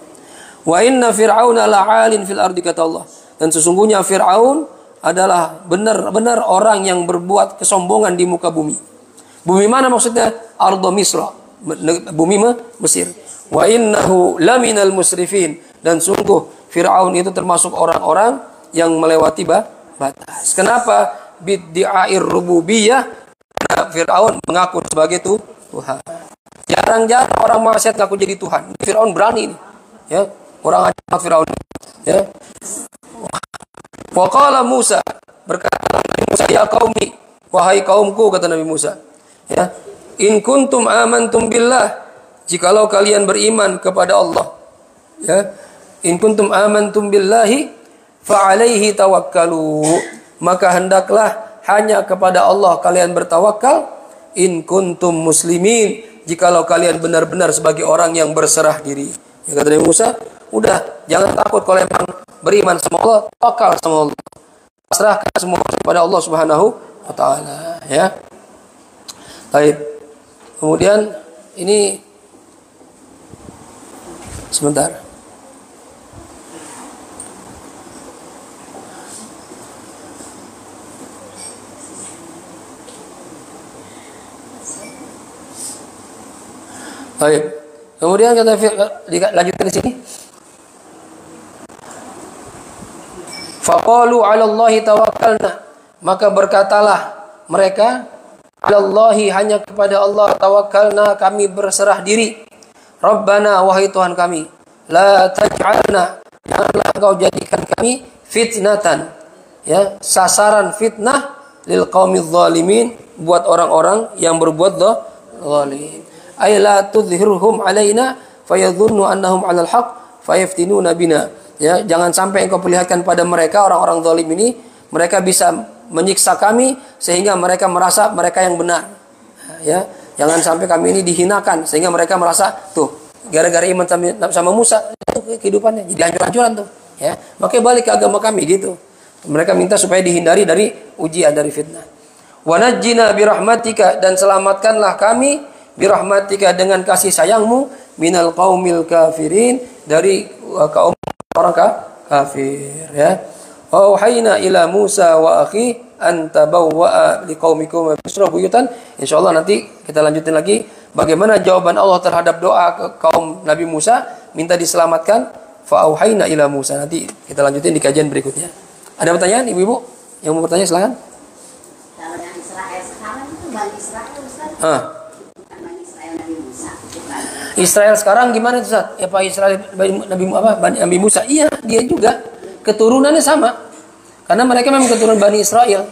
Wa inna fir'auna la'alin fil ardi, kata Allah, dan sesungguhnya Firaun adalah benar-benar orang yang berbuat kesombongan di muka bumi. Bumi mana maksudnya? Ardo Misra, bumi Mesir. Wa innahu laminal musrifin, dan sungguh Firaun itu termasuk orang-orang yang melewati batas. Kenapa? Bid'a'ir rububiyah, karena Firaun mengaku sebagai Tuhan. Jarang-jarang orang maksiat ngaku jadi Tuhan. Firaun berani ini. Ya, orang ajar Firaun. Ya. Wa qala Musa, berkata Nabi Musa, ya qaumi, wahai kaumku, kata Nabi Musa, ya, in kuntum amantum billah, jikalau kalian beriman kepada Allah, ya, in kuntum amantum billahi fa alaihi tawakkalu, maka hendaklah hanya kepada Allah kalian bertawakal, in kuntum muslimin, jikalau kalian benar-benar sebagai orang yang berserah diri. Ya, kata Nabi Musa, udah, jangan takut kalau emang beriman sama Allah, tawakal sama Allah, pasrahkan semua kepada Allah Subhanahu wa taala. Ya, baik. Kemudian ini sebentar. Baik. Kemudian kata lanjutkan di sini. Faqalu 'ala Allahi tawakkalna, maka berkatalah mereka, 'ala Allahi, hanya kepada Allah, tawakkalna, kami berserah diri. Rabbana, wahai Tuhan kami, la taj'alna, janganlah Engkau jadikan kami fitnatan, ya, sasaran fitnah, lil qaumidz zalimin, buat orang-orang yang berbuat zalim. Ay la tudhhirhum alaina fayadhunnu annahum 'alal haqq fayaftinuna bina. Ya, jangan sampai Engkau perlihatkan pada mereka, orang-orang zalim ini, mereka bisa menyiksa kami sehingga mereka merasa mereka yang benar. Ya, jangan sampai kami ini dihinakan sehingga mereka merasa tuh gara-gara iman sama Musa itu kehidupannya jadi hancur-hancuran tuh. Ya, makanya balik ke agama kami gitu. Mereka minta supaya dihindari dari ujian, dari fitnah. Wa najjina bi rahmatika, dan selamatkanlah kami birahmatika dengan kasih sayangmu minal qaumil kafirin dari kaum orang kafir ya. Auhayna ila Musa wa akhi an tabawwa'a liqaumikum Misra buyutan. Insyaallah nanti kita lanjutin lagi bagaimana jawaban Allah terhadap doa ke kaum Nabi Musa minta diselamatkan. Fa auhayna ila Musa. Nanti kita lanjutin di kajian berikutnya. Ada pertanyaan ibu-ibu? Yang mau bertanya silakan. Kalau yang Israel sekarang itu Bani Israel Ustaz. Bukan Bani Israel Nabi Musa. Bukan. Israel sekarang gimana itu Ustaz? Ya Pak Israel Nabi Musa? Iya, dia juga keturunannya sama. Karena mereka memang keturunan Bani Israel.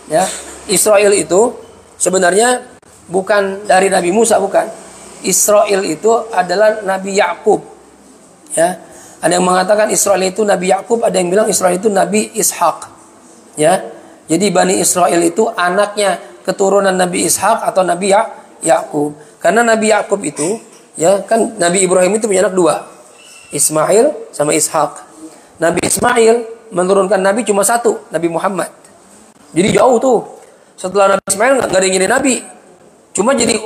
Ya. Israel itu sebenarnya bukan dari Nabi Musa, bukan. Israel itu adalah Nabi Yakub. Ya. Ada yang mengatakan Israel itu Nabi Yakub, ada yang bilang Israel itu Nabi Ishak. Ya. Jadi Bani Israel itu anaknya keturunan Nabi Ishak atau Nabi Yakub. Karena Nabi Yakub itu, ya kan Nabi Ibrahim itu punya anak dua, Ismail sama Ishak. Nabi Ismail menurunkan Nabi cuma satu, Nabi Muhammad. Jadi jauh tuh. Setelah Nabi Ismail nggak ada yang jadi Nabi, cuma jadi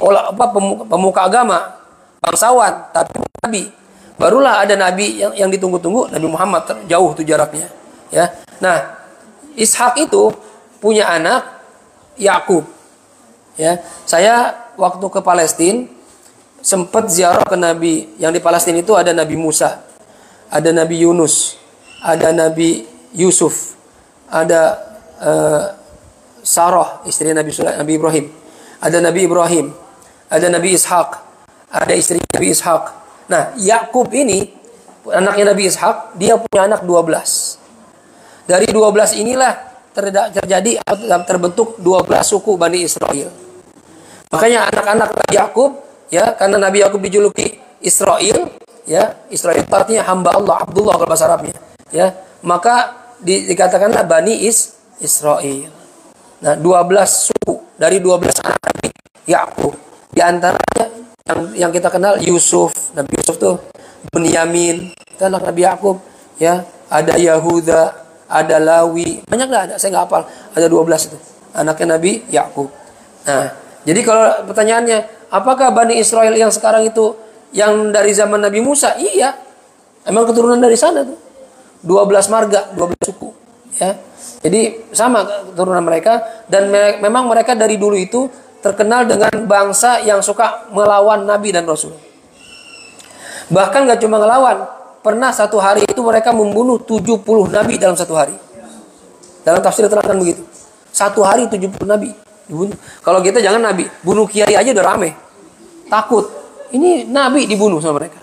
pemuka agama, bangsawan, tapi Nabi. Barulah ada Nabi yang ditunggu-tunggu, Nabi Muhammad. Jauh tuh jaraknya. Ya. Nah, Ishak itu punya anak Yakub. Ya, saya waktu ke Palestina sempat ziarah ke Nabi. Yang di Palestina itu ada Nabi Musa, ada Nabi Yunus, ada Nabi Yusuf, ada Sarah istri Nabi Ibrahim, ada Nabi Ibrahim, ada Nabi Ishak, ada istri Nabi Ishak. Nah, Yakub ini anaknya Nabi Ishak, dia punya anak 12. Dari 12 inilah terjadi terbentuk 12 suku Bani Israel. Makanya anak-anak Nabi Yakub, ya, karena Nabi Yakub dijuluki Israel, ya, Israel artinya hamba Allah, Abdullah kalau bahasa Arabnya, ya, maka dikatakanlah Bani Israel. Nah, 12 suku dari 12 anak Nabi Yakub. Di antaranya yang kita kenal Yusuf, Nabi Yusuf tuh, Bunyamin, itu anak Nabi Yakub, ya, ada Yahuda, ada Lawi, banyak lah, ada, saya nggak hafal, ada 12 itu anaknya Nabi Yakub. Nah, jadi kalau pertanyaannya, apakah Bani Israel yang sekarang itu yang dari zaman Nabi Musa? Iya, emang keturunan dari sana tuh, 12 marga, 12 suku, ya. Jadi sama keturunan mereka, dan memang mereka dari dulu itu terkenal dengan bangsa yang suka melawan Nabi dan Rasul. Bahkan gak cuma ngelawan, pernah satu hari itu mereka membunuh 70 Nabi dalam satu hari. Dalam tafsir terangkan begitu. Satu hari 70 Nabi dibunuh. Kalau kita jangan Nabi, bunuh kiai aja udah rame. Takut. Ini Nabi dibunuh sama mereka.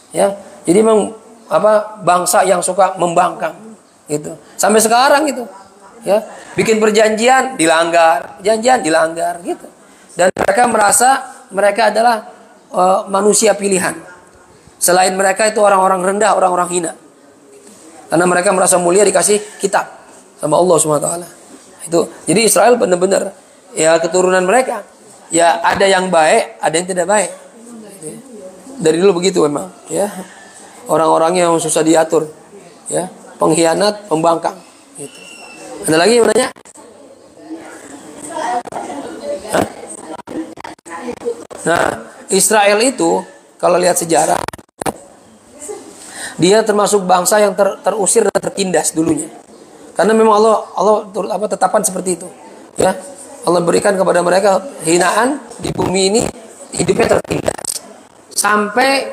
Ya, jadi memang bangsa yang suka membangkang gitu. Sampai sekarang gitu. Ya, bikin perjanjian dilanggar, perjanjian dilanggar gitu. Dan mereka merasa mereka adalah manusia pilihan. Selain mereka itu orang-orang rendah, orang-orang hina. Karena mereka merasa mulia dikasih kitab sama Allah SWT. Itu. Jadi Israel benar-benar ya keturunan mereka. Ya ada yang baik, ada yang tidak baik. Dari dulu begitu memang, ya. Orang-orangnya yang susah diatur, ya, pengkhianat, pembangkang gitu. Ada lagi yang nanya? Hah? Nah, Israel itu kalau lihat sejarah, dia termasuk bangsa yang terusir dan tertindas dulunya. Karena memang Allah tetapan seperti itu. Ya, Allah berikan kepada mereka hinaan di bumi ini, hidupnya tertindas. Sampai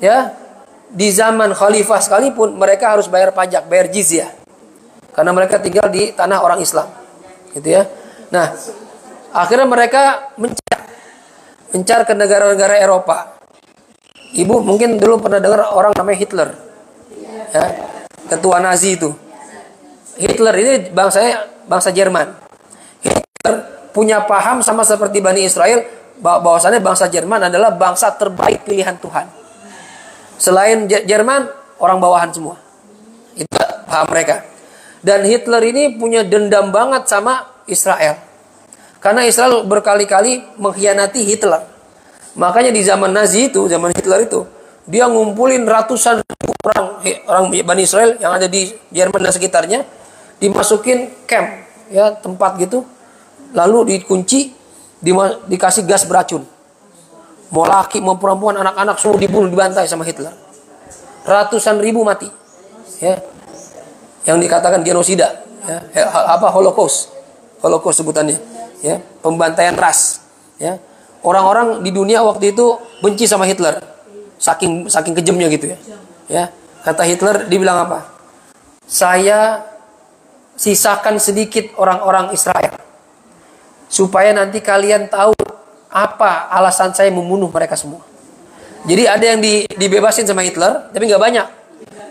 ya di zaman khalifah sekalipun mereka harus bayar pajak, bayar jizyah. Karena mereka tinggal di tanah orang Islam. Gitu ya. Nah, akhirnya mereka mencar ke negara-negara Eropa. Ibu mungkin dulu pernah dengar orang namanya Hitler. Ya, ketua Nazi itu. Hitler ini bangsa Jerman. Hitler punya paham sama seperti Bani Israel bahwasannya bangsa Jerman adalah bangsa terbaik pilihan Tuhan. Selain Jerman, orang bawahan semua. Itu paham mereka. Dan Hitler ini punya dendam banget sama Israel. Karena Israel berkali-kali mengkhianati Hitler. Makanya di zaman Nazi itu, zaman Hitler itu, dia ngumpulin ratusan ribu orang Bani Israel yang ada di Jerman dan sekitarnya, dimasukin camp, ya, tempat gitu, lalu dikunci, dikasih gas beracun. Mau laki, mau perempuan, anak-anak semua dibunuh, dibantai sama Hitler. Ratusan ribu mati. Ya. Yang dikatakan genosida, ya. Holocaust. Holocaust sebutannya, ya. Pembantaian ras, ya. Orang-orang di dunia waktu itu benci sama Hitler. Saking kejamnya gitu ya. Ya. Kata Hitler, dibilang apa? Saya sisakan sedikit orang-orang Israel supaya nanti kalian tahu apa alasan saya membunuh mereka semua. Jadi ada yang dibebasin sama Hitler, tapi nggak banyak.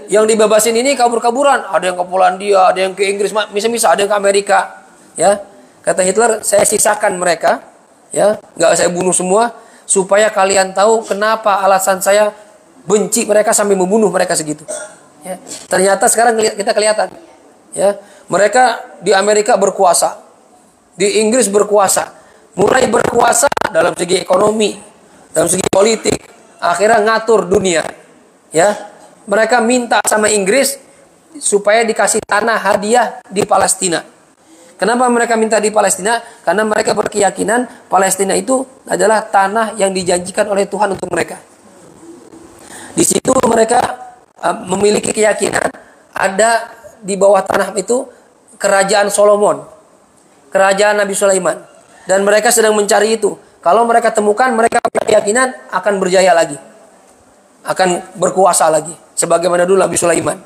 Yang dibebasin ini kabur-kaburan. Ada yang ke Polandia, ada yang ke Inggris, bisa-bisa, ada yang ke Amerika. Ya, kata Hitler, saya sisakan mereka, ya, nggak saya bunuh semua, supaya kalian tahu kenapa alasan saya benci mereka sampai membunuh mereka segitu. Ya. Ternyata sekarang kita kelihatan, ya, mereka di Amerika berkuasa, di Inggris berkuasa, mulai berkuasa dalam segi ekonomi, dalam segi politik, akhirnya ngatur dunia, ya. Mereka minta sama Inggris supaya dikasih tanah hadiah di Palestina. Kenapa mereka minta di Palestina? Karena mereka berkeyakinan Palestina itu adalah tanah yang dijanjikan oleh Tuhan untuk mereka. Di situ mereka memiliki keyakinan ada di bawah tanah itu kerajaan Solomon, kerajaan Nabi Sulaiman, dan mereka sedang mencari itu. Kalau mereka temukan, mereka punya keyakinan akan berjaya lagi, akan berkuasa lagi, sebagaimana dulu Nabi Sulaiman.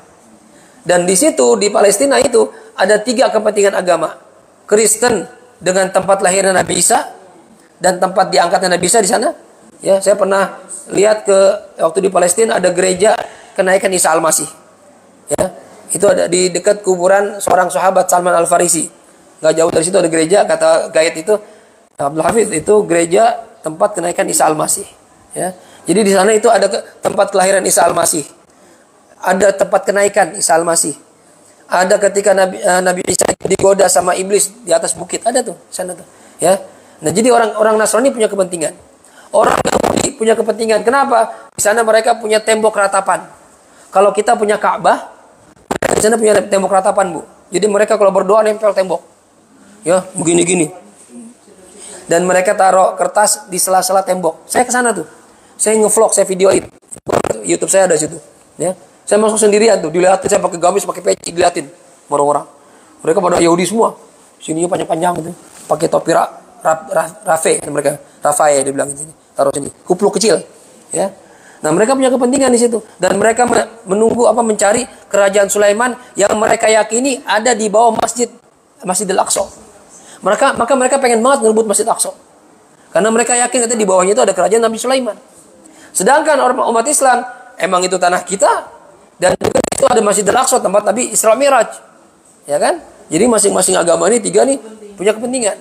Dan di situ di Palestina itu ada 3 kepentingan agama: Kristen dengan tempat lahirnya Nabi Isa dan tempat diangkatnya Nabi Isa di sana. Ya, saya pernah lihat waktu di Palestina ada gereja kenaikan Isa Al-Masih. Ya, itu ada di dekat kuburan seorang sahabat Salman Al-Farisi. Gak jauh dari situ ada gereja, kata guide itu Abdul Hafidz, itu gereja tempat kenaikan Isa Al-Masih. Ya. Jadi di sana itu ada tempat kelahiran Isa Al-Masih. Ada tempat kenaikan Isa Al-Masih. Ada ketika Nabi Isa digoda sama iblis di atas bukit, ada tuh sana tuh. Ya. Nah, jadi orang Nasrani punya kepentingan. Orang Yahudi punya kepentingan. Kenapa? Di sana mereka punya tembok ratapan. Kalau kita punya Ka'bah, di sana punya tembok ratapan, Bu. Jadi mereka kalau berdoa nempel tembok. Ya, begini-gini. Dan mereka taruh kertas di sela-sela tembok. Saya ke sana tuh. Saya nge-vlog, saya videoin. YouTube saya ada situ. Ya. Saya masuk sendirian tuh, dilihatin, saya pakai gamis, pakai peci, dilihatin orang-orang. Mereka pada Yahudi semua. Sininya panjang-panjang gitu. Pakai topi Rafe mereka. Rafael dibilang di sini. Taruh sini. Kupluk kecil, ya. Nah, mereka punya kepentingan di situ dan mereka menunggu mencari kerajaan Sulaiman yang mereka yakini ada di bawah Masjidil Aqsa. Maka mereka pengen banget ngerebut Masjid Aqsa. Karena mereka yakin di bawahnya itu ada kerajaan Nabi Sulaiman. Sedangkan umat Islam, emang itu tanah kita, dan juga itu ada Masjidil Aqsa, tempat Nabi Isra Mi'raj. Ya kan? Jadi masing-masing agama ini 3 nih punya kepentingan.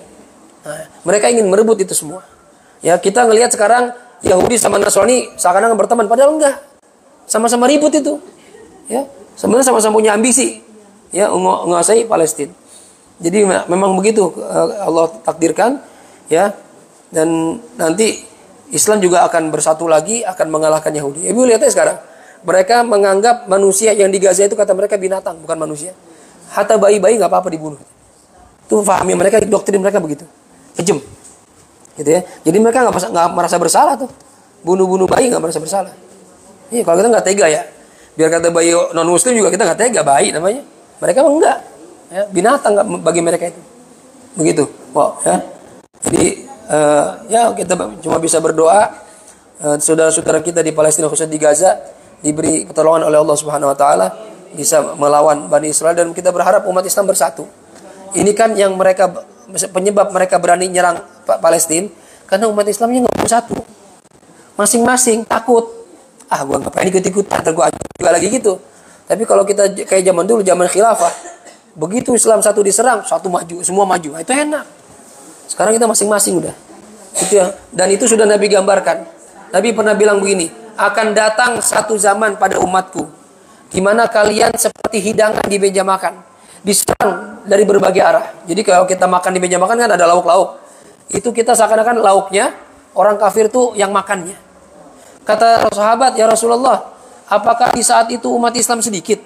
Nah, mereka ingin merebut itu semua. Ya, kita ngelihat sekarang Yahudi sama Nasrani seakan-akan berteman, padahal enggak. Sama-sama ribut itu. Ya, sebenarnya sama-sama punya ambisi. Ya, menguasai Palestina. Jadi memang begitu Allah takdirkan, ya. Dan nanti Islam juga akan bersatu lagi, akan mengalahkan Yahudi. Ibu lihat aja sekarang. Mereka menganggap manusia yang di Gaza itu, kata mereka, binatang, bukan manusia. Hatta bayi-bayi nggak apa-apa dibunuh. Itu pahami mereka, doktrin mereka begitu. Kejam. Gitu ya. Jadi mereka nggak merasa bersalah tuh. Bunuh-bunuh bayi nggak merasa bersalah. Iya, kalau kita nggak tega ya. Biar kata bayi non muslim juga kita nggak tega, bayi namanya. Mereka mah enggak. Ya, binatang bagi mereka itu. Begitu. Wow, ya. Jadi ya kita cuma bisa berdoa saudara-saudara kita di Palestina, khususnya di Gaza, diberi pertolongan oleh Allah Subhanahu wa taala, bisa melawan Bani Israel, dan kita berharap umat Islam bersatu. Ini kan yang penyebab mereka berani nyerang Palestina, karena umat Islamnya nggak bersatu. Masing-masing takut. Gua ngapain ikut-ikutan, gua juga lagi gitu. Tapi kalau kita kayak zaman dulu, zaman khilafah, begitu Islam satu diserang, satu maju, semua maju. Itu enak. Sekarang kita masing-masing udah. Itu ya. Dan itu sudah Nabi gambarkan. Nabi pernah bilang begini, akan datang satu zaman pada umatku di mana kalian seperti hidangan di meja makan, diserang dari berbagai arah. Jadi kalau kita makan di meja makan kan ada lauk-lauk. Itu kita seakan-akan lauknya, orang kafir tuh yang makannya. Kata sahabat, ya Rasulullah, apakah di saat itu umat Islam sedikit?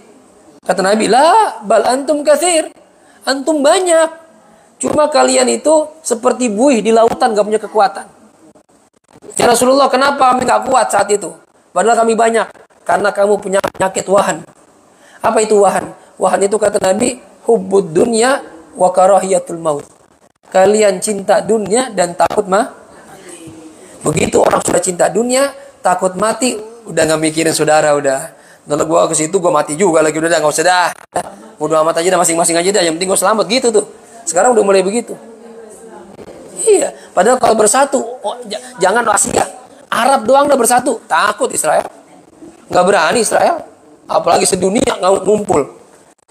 Kata Nabi, la bal antum katsir. Antum banyak. Cuma kalian itu seperti buih di lautan, gak punya kekuatan. Ya Rasulullah, kenapa kami nggak kuat saat itu? Padahal kami banyak. Karena kamu punya penyakit wahan. Apa itu wahan? Wahan itu kata Nabi, hubbud dunya wa karahiyatul maut. Kalian cinta dunia dan takut mati. Begitu orang sudah cinta dunia, takut mati, udah nggak mikirin saudara udah. Kalau gua ke situ gua mati juga lagi, udah nggak usah dah. Udah amat aja dah, masing-masing aja dah. Yang penting gua selamat gitu tuh. Sekarang udah mulai begitu. Iya, padahal kalau bersatu, jangan Asia. Arab doang udah bersatu, takut Israel. Nggak berani Israel, apalagi sedunia nggak ngumpul.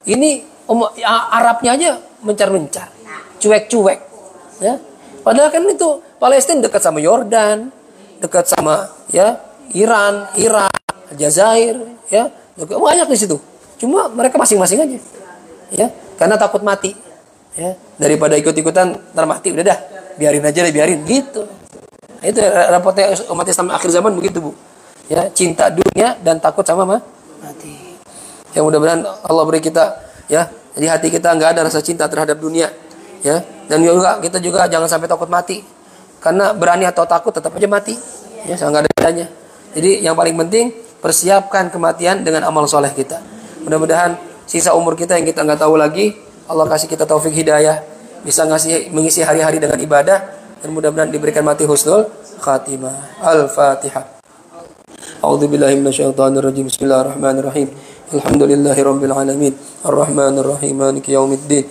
Ini Arabnya aja mencar-mencar, cuek-cuek, ya. Padahal kan itu Palestina dekat sama Yordan, dekat sama ya Iran, Irak, Aljazair, ya banyak di situ. Cuma mereka masing-masing aja, ya, karena takut mati, ya. Daripada ikut-ikutan ntar mati, udah dah, biarin aja deh, biarin gitu. Itu rapotnya umat Islam akhir zaman begitu, Bu. Ya, cinta dunia dan takut sama mati. Yang mudah-mudahan Allah beri kita, ya, di hati kita nggak ada rasa cinta terhadap dunia, ya. Dan juga kita juga jangan sampai takut mati, karena berani atau takut tetap aja mati, ya, nggak ada bedanya. Jadi yang paling penting persiapkan kematian dengan amal soleh kita. Mudah-mudahan sisa umur kita yang kita nggak tahu lagi, Allah kasih kita taufik hidayah, bisa mengisi hari-hari dengan ibadah, dan mudah-mudahan diberikan mati husnul khatimah. Al-Fatihah. A'udzubillahi minasyaitonirrajim. Bismillahirrahmanirrahim. Alhamdulillahirabbil alamin. Arrahmanir rahim. Maliki yaumiddin.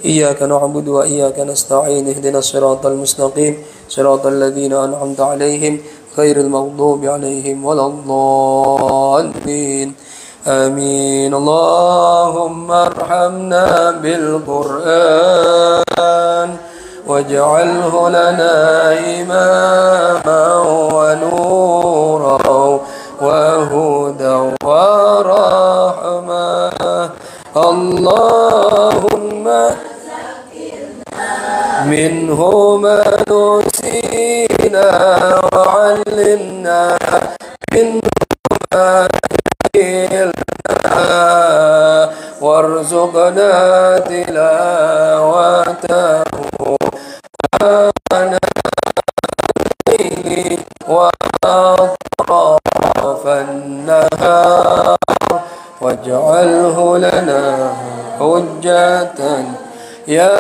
Iyyaka na'budu wa iyyaka nasta'in. Ihdinas siratal mustaqim. Siratal ladzina an'amta 'alaihim ghairil maghdubi 'alaihim waladdallin. Amin. Allahumma arhamna bil Qur'an waj'alhu lana imaman wa nuran wa hudan wa rahmah. Allahumma minhu ma nusina wa 'allimna minhu ma warzuqna tilawatahu ana wa atrafan nahar waj'alhu lana hujjatan ya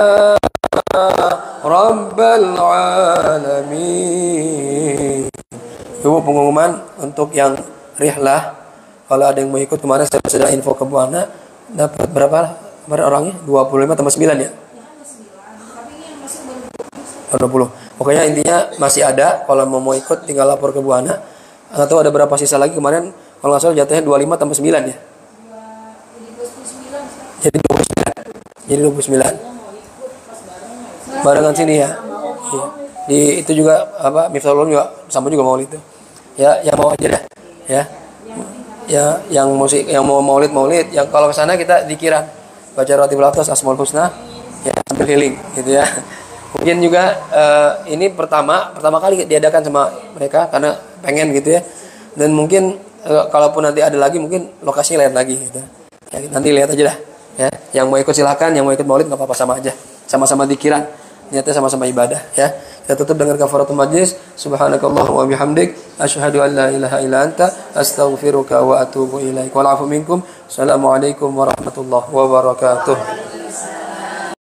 rabbal alamin. Ibu, pengumuman untuk yang rihlah, kalau ada yang mau ikut, kemarin saya sudah info ke Bu Ana, dapat berapa orangnya? 25 tambah 9 ya? 20. Pokoknya intinya masih ada, kalau mau ikut tinggal lapor ke Bu Ana. Atau ada berapa sisa lagi kemarin, kalau nggak salah jatuhnya 25 tambah 9 ya? Jadi 29. Barengan sini ya. Iya. Di itu juga apa, Miftahul Ulum juga sama juga maulid itu. Ya, yang mau aja dah. Ya. Ya, yang mau maulid, yang kalau ke sana kita dzikiran, baca Ratibul Atas, Asmaul Husna, ya, sambil healing gitu ya. Mungkin juga ini pertama kali diadakan sama mereka karena pengen gitu ya. Dan mungkin kalaupun nanti ada lagi, mungkin lokasinya lain lagi gitu. Ya, nanti lihat aja dah. Ya, yang mau ikut silakan, yang mau ikut maulid nggak apa-apa, sama aja. Sama-sama dzikiran. Niatnya sama-sama ibadah, ya. Kita tutup dengan kafaratul majlis. Subhanakallahumma wa bihamdik, asyhadu an la ilaha illa anta, astaghfiruka wa atubu ilaik. Wal afu minkum. Assalamualaikum warahmatullahi wabarakatuh.